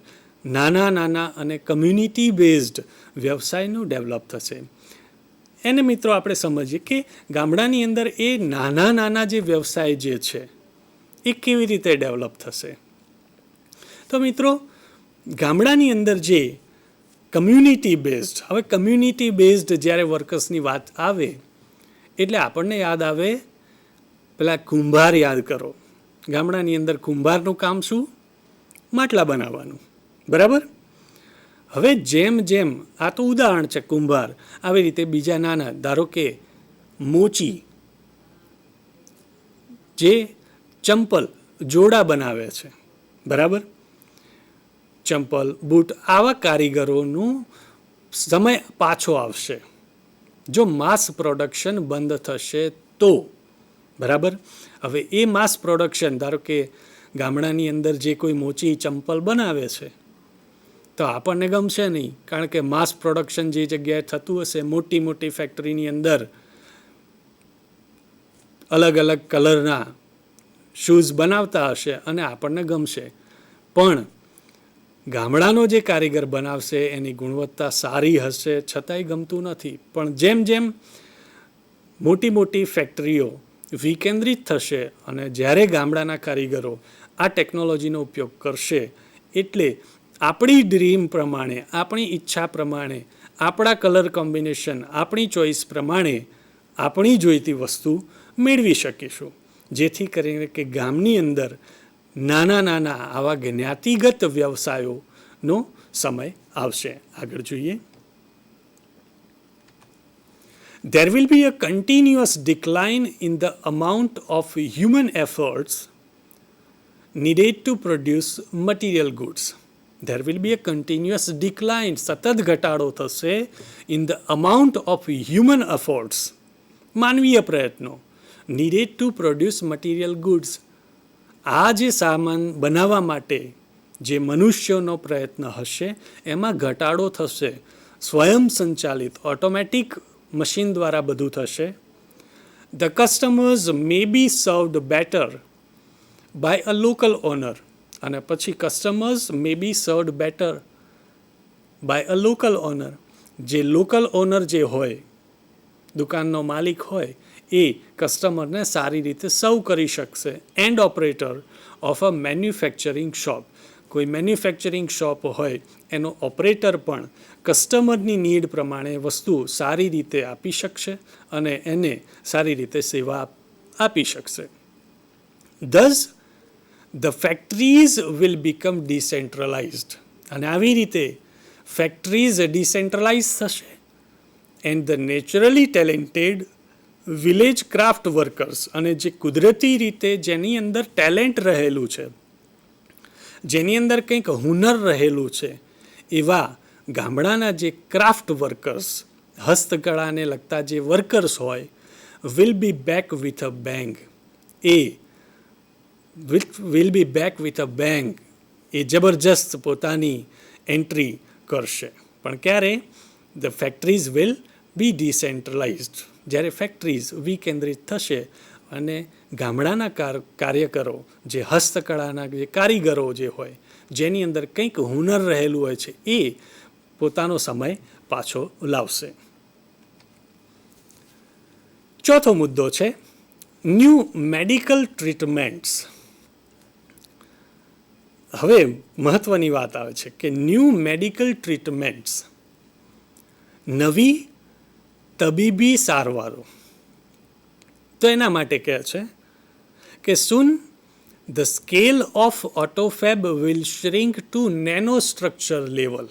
Speaker 2: નાના અને કમ્યુનિટી બેઝડ વ્યવસાયનું ડેવલપ થશે. એને મિત્રો આપણે સમજીએ કે ગામડાની અંદર એ નાના જે વ્યવસાય જે છે એ કેવી રીતે ડેવલપ થશે. તો મિત્રો ગામડાની અંદર જે કમ્યુનિટી બેઝડ, હવે કમ્યુનિટી બેઝડ જ્યારે વર્કર્સની વાત આવે એટલે આપણને યાદ આવે પેલા કુંભાર યાદ કરો. ગામડાની અંદર કુંભારનું કામ શું? માટલા બનાવવાનું, બરાબર? હવે જેમ આ તો ઉદાહરણ છે કુંભાર, આવી રીતે બીજા નાના, ધારો કે મોચી જે ચંપલ જોડા બનાવે છે, બરાબર? ચંપલ, બૂટ, આવા કારીગરોનું સમય પાછો આવશે જો માસ પ્રોડક્શન બંધ થશે તો, બરાબર? હવે એ માસ પ્રોડક્શન, ધારો કે ગામડાની અંદર જે કોઈ મોચી ચંપલ બનાવે છે તો આપણને ગમશે નહીં, કારણ કે માસ પ્રોડક્શન જે જગ્યાએ થતું હશે, મોટી મોટી ફેક્ટરીની અંદર અલગ અલગ કલરના શૂઝ બનાવતા હશે અને આપણને ગમશે. પણ ગામડાનો જે કારીગર બનાવશે એની ગુણવત્તા સારી હશે છતાંય ગમતું નથી. પણ જેમ મોટી મોટી ફેક્ટરીઓ વિકેન્દ્રિત થશે અને જ્યારે ગામડાના કારીગરો આ ટેકનોલોજીનો ઉપયોગ કરશે એટલે આપણી ડ્રીમ પ્રમાણે, આપણી ઈચ્છા પ્રમાણે, આપણા કલર કોમ્બિનેશન, આપણી ચોઈસ પ્રમાણે આપણી જોઈતી વસ્તુ મેળવી શકીશું. જેથી કરીને કે ગામની અંદર નાના આવા જ્ઞાતિગત વ્યવસાયોનો સમય આવશે. આગળ જોઈએ. There will be a continuous decline in the amount of human efforts needed to produce material goods. There will be a continuous decline, સતત ઘટાડો થશે in the amount of human efforts, માનવીય પ્રયત્નો, needed to produce material goods. આ જે સામાન બનાવવા માટે જે મનુષ્યોનો પ્રયત્ન હશે એમાં ઘટાડો થશે. સ્વયં સંચાલિત ઓટોમેટિક મશીન દ્વારા બધું થશે. The customers may be served better by a local owner. અને પછી customers may be served better by a local owner. જે લોકલ ઓનર જે હોય, દુકાનનો માલિક હોય, એ કસ્ટમરને સારી રીતે સર્વ કરી શકશે. And operator of a manufacturing shop, કોઈ મેન્યુફેક્ચરિંગ શોપ હોય એનો ઓપરેટર પણ કસ્ટમરની નીડ પ્રમાણે વસ્તુ સારી રીતે આપી શકશે અને એને સારી રીતે સેવા આપી શકશે. Thus the factories will become decentralised. અને આવી રીતે ફેક્ટરીઝ ડિસેન્ટ્રલાઇઝ થશે. And the naturally talented village craft workers, અને જે કુદરતી રીતે જેની અંદર ટેલેન્ટ રહેલું છે, જેની અંદર કંઈક હુનર રહેલું છે, એવા ગામડાના જે ક્રાફ્ટ વર્કર્સ, હસ્તકળાને લગતા જે વર્કર્સ હોય, will be back with a bang. એ will be back with a bang. એ જબરજસ્ત પોતાની એન્ટ્રી કરશે. પણ ક્યારે? The factories will be decentralised. જ્યારે ફેક્ટરીઝ વિકેન્દ્રિત થશે અને ગામડાના કાર્યકરો, જે હસ્તકળાના જે કારીગરો જે હોય, જેની અંદર કંઈક હુનર રહેલું હોય છે, એ પોતાનો સમય પાછો લાવશે. ચોથો મુદ્દો છે ન્યૂ મેડિકલ ટ્રીટમેન્ટ્સ. હવે મહત્વની વાત આવે છે કે ન્યૂ મેડિકલ ટ્રીટમેન્ટ્સ, નવી તબીબી સારવારો. તો એના માટે કહે છે કે soon the scale of autophagy will shrink to nanostructure level.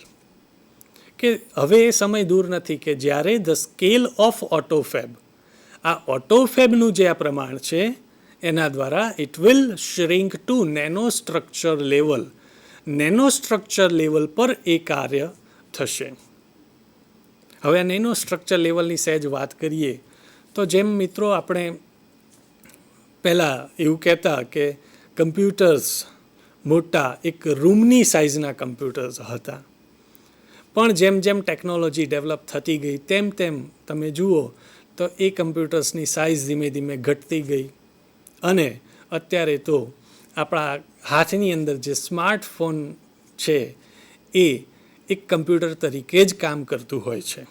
Speaker 2: કે હવે એ સમય દૂર નથી કે જ્યારે ધ સ્કેલ ઓફ ઓટોફેબ, આ ઓટોફેબનું જે આ પ્રમાણ છે એના દ્વારા it will shrink to nanostructure level. Nanostructure level પર એ કાર્ય થશે. હવે આ નેનોસ્ટ્રક્ચર લેવલની સહેજ વાત કરીએ તો જેમ મિત્રો આપણે પહેલાં એવું કહેતા કે કમ્પ્યુટર્સ મોટા એક રૂમની સાઇઝના કમ્પ્યુટર્સ હતા, પણ જેમ જેમ ટેકનોલોજી ડેવલપ થતી ગઈ તેમ તેમ તમે જુઓ તો એ કમ્પ્યુટર્સની સાઇઝ ધીમે ધીમે ઘટતી ગઈ અને અત્યારે તો આપણા હાથની અંદર જે સ્માર્ટફોન છે એ એક કમ્પ્યુટર તરીકે જ કામ કરતું હોય છે.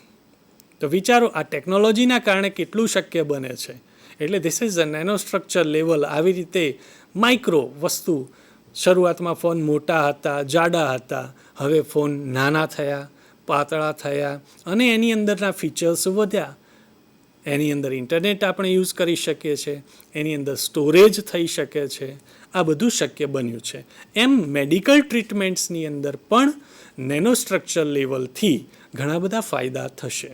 Speaker 2: તો વિચારો આ ટેકનોલોજીના કારણે કેટલું શક્ય બને છે. એટલે this is a nanostructure level. આવી રીતે માઇક્રો વસ્તુ, શરૂઆતમાં ફોન મોટા હતા, જાડા હતા, હવે ફોન નાના થયા, પાતળા થયા અને એની અંદરના ફીચર્સ વધ્યા. એની અંદર ઇન્ટરનેટ આપણે યુઝ કરી શકીએ છીએ, એની અંદર સ્ટોરેજ થઈ શકે છે, આ બધું શક્ય બન્યું છે. એમ મેડિકલ ટ્રીટમેન્ટ્સની અંદર પણ નેનોસ્ટ્રક્ચર લેવલથી ઘણા બધા ફાયદા થશે.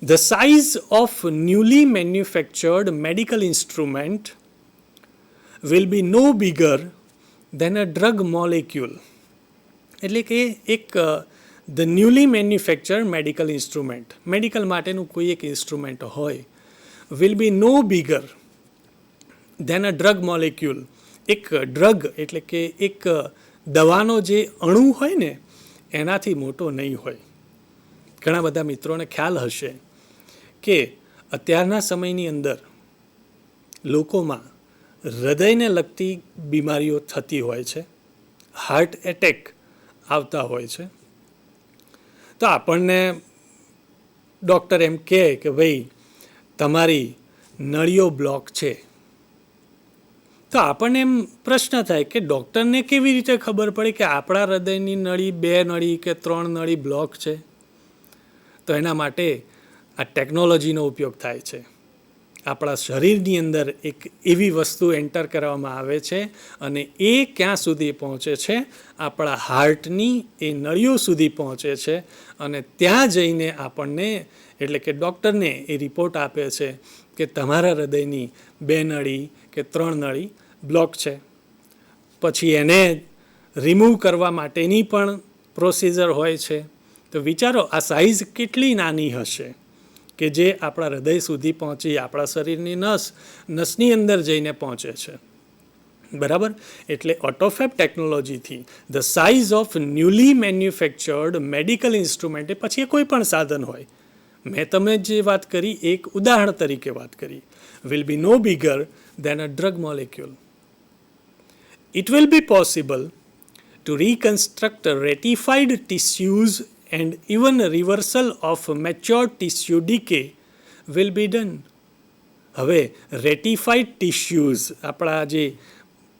Speaker 2: The size of newly manufactured medical instrument will be no bigger than a drug molecule. એટલે કે એક the newly manufactured medical instrument, medical માટેનું કોઈ એક ઇન્સ્ટ્રુમેન્ટ હોય, will be no bigger than a drug molecule. એક ડ્રગ એટલે કે એક દવાનો જે અણુ હોય ને એનાથી મોટો નહીં હોય. ઘણા બધા મિત્રોને ખ્યાલ હશે કે અત્યારના સમયની અંદર લોકોમાં હૃદયને લગતી બીમારીઓ થતી હોય છે, હાર્ટ એટેક આવતા હોય છે. તો આપણને ડૉક્ટર એમ કહે કે ભાઈ તમારી નળીઓ બ્લોક છે. તો આપણને એમ પ્રશ્ન થાય કે ડૉક્ટરને કેવી રીતે ખબર પડે કે આપણા હૃદયની નળી 2 નળી કે 3 નળી બ્લોક છે? તો એના માટે આ ટેકનોલોજીનો ઉપયોગ થાય છે. આપણા શરીરની અંદર એક એવી વસ્તુ એન્ટર કરવામાં આવે છે અને એ ક્યાં સુધી પહોંચે છે? આપણા હાર્ટની એ નળીઓ સુધી પહોંચે છે અને ત્યાં જઈને આપણને એટલે કે ડૉક્ટરને એ રિપોર્ટ આપે છે કે તમારા હૃદયની 2 નળી કે 3 નળી બ્લોક છે. પછી એને રિમૂવ કરવા માટેની પણ પ્રોસિજર હોય છે. તો વિચારો આ સાઇઝ કેટલી નાની હશે કે જે આપણા હૃદય સુધી પહોંચી આપણા શરીરની નસની અંદર જઈને પહોંચે છે. બરાબર? એટલે ઓટોફેબ ટેકનોલોજીથી the size of newly manufactured medical instrument, એ પછી કોઈ પણ સાધન હોય, મેં તમે જે વાત કરી એક ઉદાહરણ તરીકે વાત કરી, will be no bigger than a drug molecule. It will be possible to reconstruct ratified tissues and even reversal of matured tissue decay will be done. હવે રેટિફાઈડ ટિશ્યુઝ આપણા જે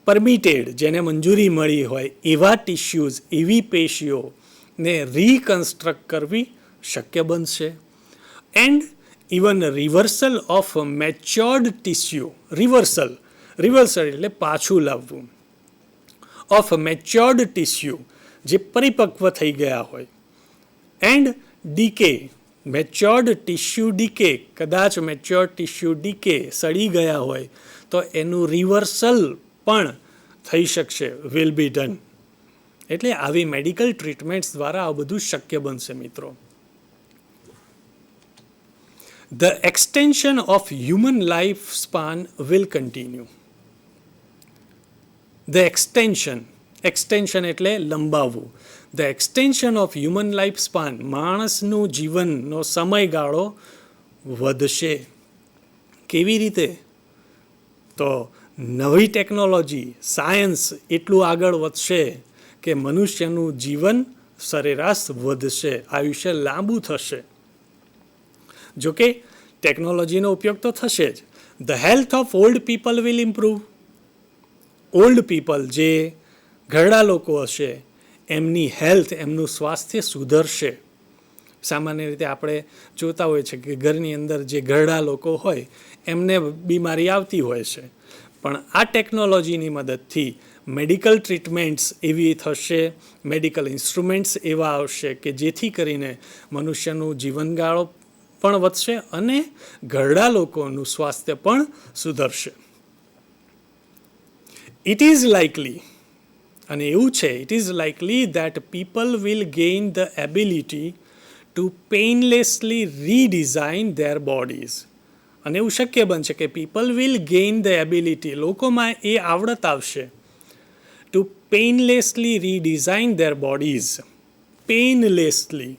Speaker 2: પરમિટેડ જેને મંજૂરી મળી હોય એવા ટિશ્યુઝ એવી પેશીઓને રીકન્સ્ટ્રક્ટ કરવી શક્ય બનશે. And even reversal of matured tissue reversal એટલે પાછું લાવવું ઓફ મેચ્યોર્ડ ટિશ્યુ જે પરિપક્વ થઈ ગયા હોય and decay matured tissue decay કદાચ મેચ્યોર્ડ ટિશ્યુ ડીકે સડી ગયા હોય તો એનું રિવર્સલ પણ થઈ શકશે વિલ બી ડન. એટલે આવી મેડિકલ ટ્રીટમેન્ટ્સ દ્વારા આ બધું શક્ય બનશે મિત્રો. The extension of human lifespan will continue. The extension એટલે લંબાવવું. The extension of human lifespan માણસનું જીવનનો સમયગાળો વધશે. કેવી રીતે? તો નવી ટેકનોલોજી સાયન્સ એટલું આગળ વધશે કે મનુષ્યનું જીવન સરેરાશ વધશે, આયુષ્ય લાંબુ થશે. જોકે ટેકનોલોજીનો ઉપયોગ તો થશે જ. The health of old people will improve. Old people જે ઘરડા લોકો હશે એમની હેલ્થ એમનું સ્વાસ્થ્ય સુધરશે. સામાન્ય રીતે આપણે જોતા હોઈએ છીએ કે ઘરની અંદર જે ઘરડા લોકો હોય એમને બીમારી આવતી હોય છે, પણ આ ટેકનોલોજીની મદદથી મેડિકલ ટ્રીટમેન્ટ્સ એવી થશે, મેડિકલ ઇન્સ્ટ્રુમેન્ટ્સ એવા આવશે કે જેથી કરીને મનુષ્યનું જીવનગાળો પણ વધશે અને ઘરડા લોકોનું સ્વાસ્થ્ય પણ સુધરશે. ઇટ ઇઝ લાઇકલી અને એવું છે it is likely that people will gain the ability to painlessly redesign their bodies. અને એવું શક્ય બનશે કે people will gain the ability, લોકોમાં એ આવડત આવશે to painlessly redesign their bodies. Painlessly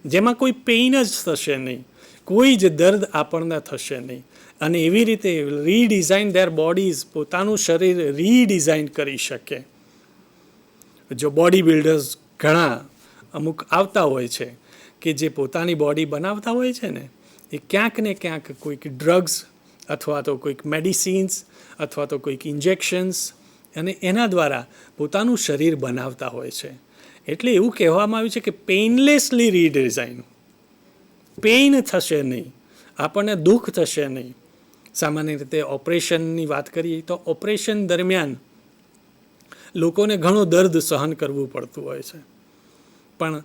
Speaker 2: જેમાં કોઈ પેઇન જ થશે નહીં, કોઈ જ દર્દ આપણને થશે નહીં, અને એવી રીતે રીડિઝાઇન ધેર બોડીઝ પોતાનું શરીર રીડિઝાઇન કરી શકે. જો બોડી બિલ્ડર્સ ઘણા અમુક આવતા હોય છે કે જે પોતાની બોડી બનાવતા હોય છે ને એ ક્યાંક ને ક્યાંક કોઈક ડ્રગ્સ અથવા તો કોઈક મેડિસિન્સ અથવા તો કોઈક ઇન્જેક્શન્સ અને એના દ્વારા પોતાનું શરીર બનાવતા હોય છે. એટલે એવું કહેવામાં આવ્યું છે કે પેઇનલેસલી રીડિઝાઇન, પેઇન થશે નહીં, આપણને દુઃખ થશે નહીં. સામાન્ય રીતે ઓપરેશનની વાત કરીએ તો ઓપરેશન દરમિયાન લોકોને ઘણો દર્દ સહન કરવું પડતું હોય છે, પણ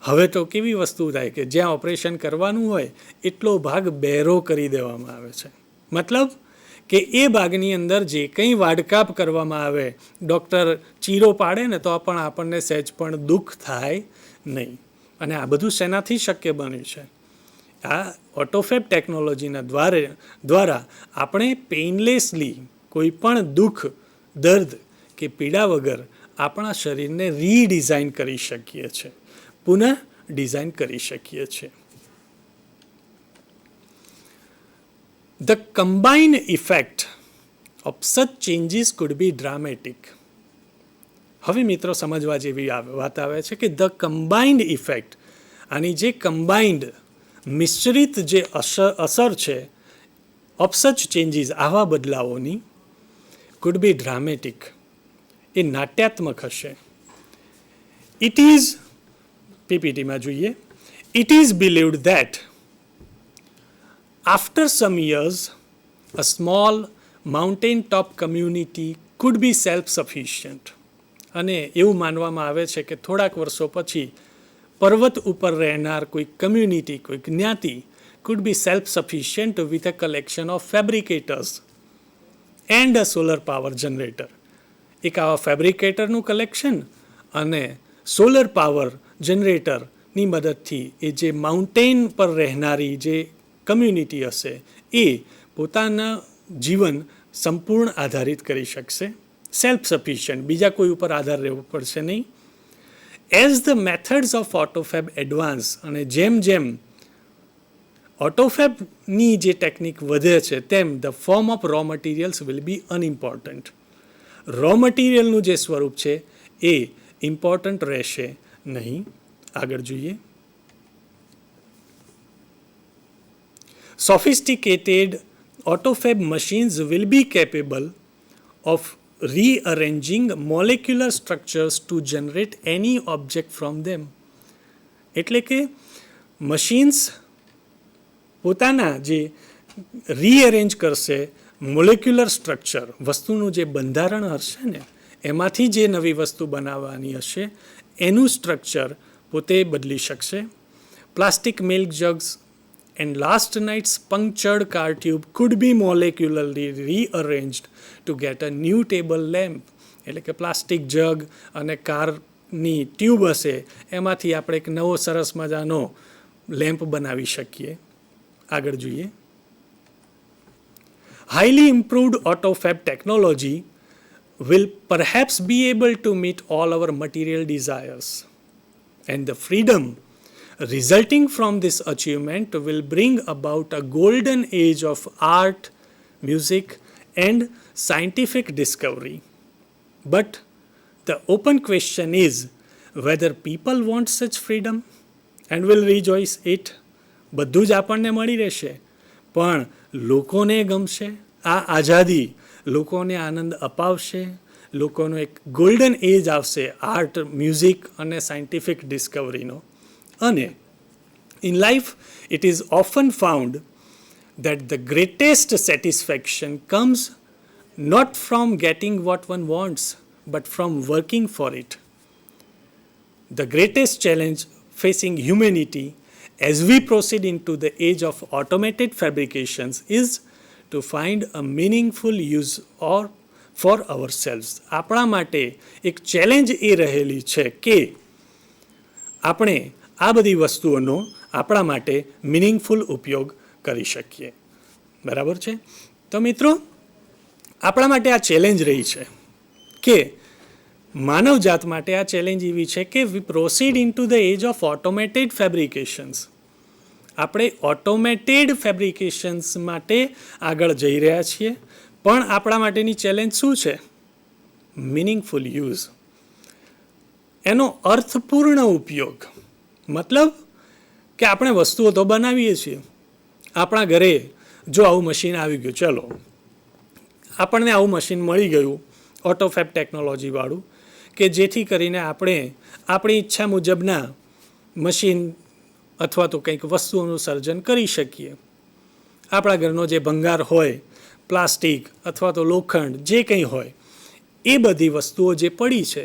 Speaker 2: હવે તો કેવી વસ્તુ થાય કે જ્યાં ઓપરેશન કરવાનું હોય એટલો ભાગ બહેરો કરી દેવામાં આવે છે. મતલબ કે એ ભાગની અંદર જે કંઈ વાડકાપ કરવામાં આવે, ડૉક્ટર ચીરો પાડે ને તો પણ આપણને સહેજ પણ દુઃખ થાય નહીં. અને આ બધું શેનાથી શક્ય બન્યું છે? આ ઓટોફેબ ટેકનોલોજીના દ્વારા આપણે પેઇનલેસલી કોઈ પણ દુઃખ, દર્દ કે પીડા વગર આપણા શરીરને રીડિઝાઇન કરી શકીએ છીએ, પુનઃ ડિઝાઇન કરી શકીએ છીએ. The combined effect of such changes could be dramatic. હવે મિત્રો સમજવા જેવી વાત આવે છે કે ધ કમ્બાઇન્ડ ઇફેક્ટ, આની જે કમ્બાઇન્ડ મિશ્રિત જે અસર છે ઓફ સચ ચેન્જીસ, આવા બદલાવોની, કુડ બી ડ્રામેટિક, એ નાટ્યાત્મક હશે. ઇટ ઇઝ, પીપીટીમાં જોઈએ, it is believed that after some years a small mountain top community could be self-sufficient. અને એવું માનવામાં આવે છે કે થોડાક વર્ષો પછી પર્વત ઉપર રહેનાર કોઈ કમ્યુનિટી, કોઈ જ્ઞાતિ could be self-sufficient with a collection of fabricators and a solar power generator. એક આવા ફેબ્રિકેટરનું કલેક્શન અને સોલર પાવર જનરેટરની મદદથી એ જે માઉન્ટેન પર રહેનારી જે કમ્યુનિટી હશે એ પોતાના જીવન સંપૂર્ણ આધારિત કરી શકશે, સેલ્ફ સફિશિયન્ટ, બીજા કોઈ ઉપર આધાર રહેવો પડશે નહીં. As the methods of autofab advance, અને જેમ જેમ ઓટોફેબની જે ટેકનિક વધે છે તેમ the form of raw materials will be unimportant. Raw મટીરિયલનું જે સ્વરૂપ છે એ ઇમ્પોર્ટન્ટ રહેશે નહીં. આગળ જોઈએ. Sophisticated AutoFab machines will be capable of rearranging molecular structures to generate any object from them. એટલે કે મશીન્સ પોતાના જે રીઅરેન્જ કરશે મોલેક્યુલર સ્ટ્રક્ચર, વસ્તુનું જે બંધારણ હશે ને એમાંથી જે નવી વસ્તુ બનાવવાની હશે એનું સ્ટ્રક્ચર પોતે બદલી શકશે. Plastic milk jugs and last night's punctured car tube could be molecularly rearranged to get a new table lamp. એટલે કે પ્લાસ્ટિક જગ અને કારની ટ્યુબ હશે એમાંથી આપણે એક નવો સરસ મજાનો લેમ્પ બનાવી શકીએ. આગળ જોઈએ. Highly improved AutoFab technology will perhaps be able to meet all our material desires, and the freedom resulting from this achievement will bring about a golden age of art, music, and scientific discovery. But the open question is whether people want such freedom and will rejoice it. બધું જ આપણને મળી રહેશે પણ લોકોને ગમશે આ આઝાદી, લોકોને આનંદ અપાવશે, લોકોનો એક ગોલ્ડન એજ આવશે આર્ટ, મ્યુઝિક અને સાયન્ટિફિક ડિસ્કવરીનો. અને in life it is often found that the greatest satisfaction comes not from getting what one wants but from working for it. The greatest challenge facing humanity as we proceed into the age of automated fabrications is to find a meaningful use or for ourselves. આપણા માટે એક challenge એ રહેલી છે કે આપણે આ બધી વસ્તુઓનો આપણા માટે મિનિંગફુલ ઉપયોગ કરી શકીએ. બરાબર છે? તો મિત્રો આપણા માટે આ ચેલેન્જ રહી છે કે માનવજાત માટે આ ચેલેન્જ એવી છે કે we proceed in to the age of automated fabrications. આપણે ઓટોમેટેડ ફેબ્રિકેશન્સ માટે આગળ જઈ રહ્યા છીએ પણ આપણા માટેની ચેલેન્જ શું છે? મિનિંગફુલ યુઝ, એનો અર્થપૂર્ણ ઉપયોગ. મતલબ કે આપણે વસ્તુઓ તો બનાવીએ છીએ, આપણા ઘરે જો આવું મશીન આવી ગયું, ચલો આપણને આવું મશીન મળી ગયું ઓટોફેબ ટેકનોલોજીવાળું કે જેથી કરીને આપણે આપણી ઈચ્છા મુજબના મશીન અથવા તો કંઈક વસ્તુઓનું સર્જન કરી શકીએ. આપણા ઘરનો જે ભંગાર હોય, પ્લાસ્ટિક અથવા તો લોખંડ જે કંઈ હોય એ બધી વસ્તુઓ જે પડી છે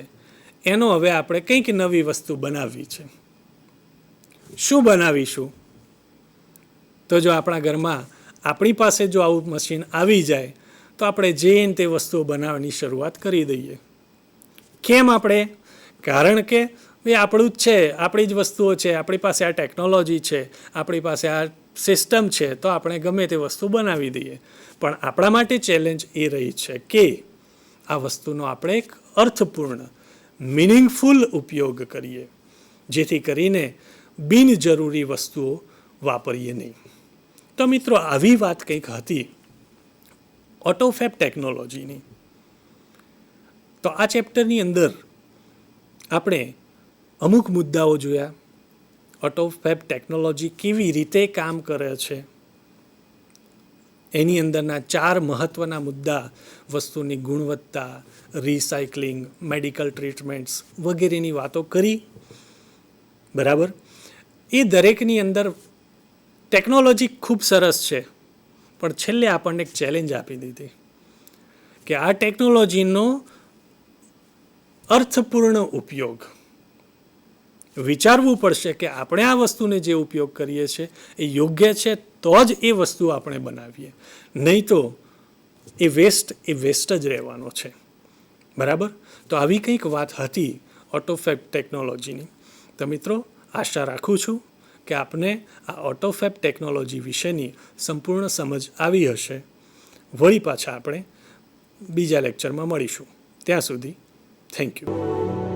Speaker 2: એનો હવે આપણે કંઈક નવી વસ્તુ બનાવવી છે. શું બનાવીશું? તો જો આપણા ઘરમાં આપણી પાસે જો આવું મશીન આવી જાય તો આપણે જઈને તે વસ્તુઓ બનાવવાની શરૂઆત કરી દઈએ. કેમ આપણે? કારણ કે ભાઈ આપણું જ છે, આપણી જ વસ્તુઓ છે, આપણી પાસે આ ટેકનોલોજી છે, આપણી પાસે આ સિસ્ટમ છે, તો આપણે ગમે તે વસ્તુ બનાવી દઈએ. પણ આપણા માટે ચેલેન્જ એ રહી છે કે આ વસ્તુનો આપણે એક અર્થપૂર્ણ મિનિંગફુલ ઉપયોગ કરીએ જેથી કરીને બિનજરૂરી વસ્તુઓ વાપરીએ નહીં. તો મિત્રો આવી વાત કંઈક હતી ઓટોફેબ ટેકનોલોજીની. તો આ ચેપ્ટરની અંદર આપણે અમુક મુદ્દાઓ જોયા. ઓટોફેબ ટેકનોલોજી કેવી રીતે કામ કરે છે એની અંદરના 4 મહત્ત્વના મુદ્દા, વસ્તુની ગુણવત્તા, રિસાયકલિંગ, મેડિકલ ટ્રીટમેન્ટ્સ વગેરેની વાતો કરી. બરાબર? એ દરેકની અંદર ટેકનોલોજી ખૂબ સરસ છે પણ છેલ્લે આપણને એક ચેલેન્જ આપી દીધી કે આ ટેકનોલોજીનો અર્થપૂર્ણ ઉપયોગ વિચારવું પડશે કે આપણે આ વસ્તુને જે ઉપયોગ કરીએ છીએ એ યોગ્ય છે તો જ એ વસ્તુ આપણે બનાવીએ, નહીં તો એ વેસ્ટ જ રહેવાનો છે. બરાબર? તો આવી કંઈક વાત હતી ઓટોફેબ ટેકનોલોજીની. તો મિત્રો આશા રાખું છું કે આપને આ ઓટોફેબ ટેકનોલોજી વિશેની સંપૂર્ણ સમજ આવી હશે. વળી પાછા આપણે બીજા લેક્ચરમાં મળીશું. ત્યાં સુધી થેન્ક યુ.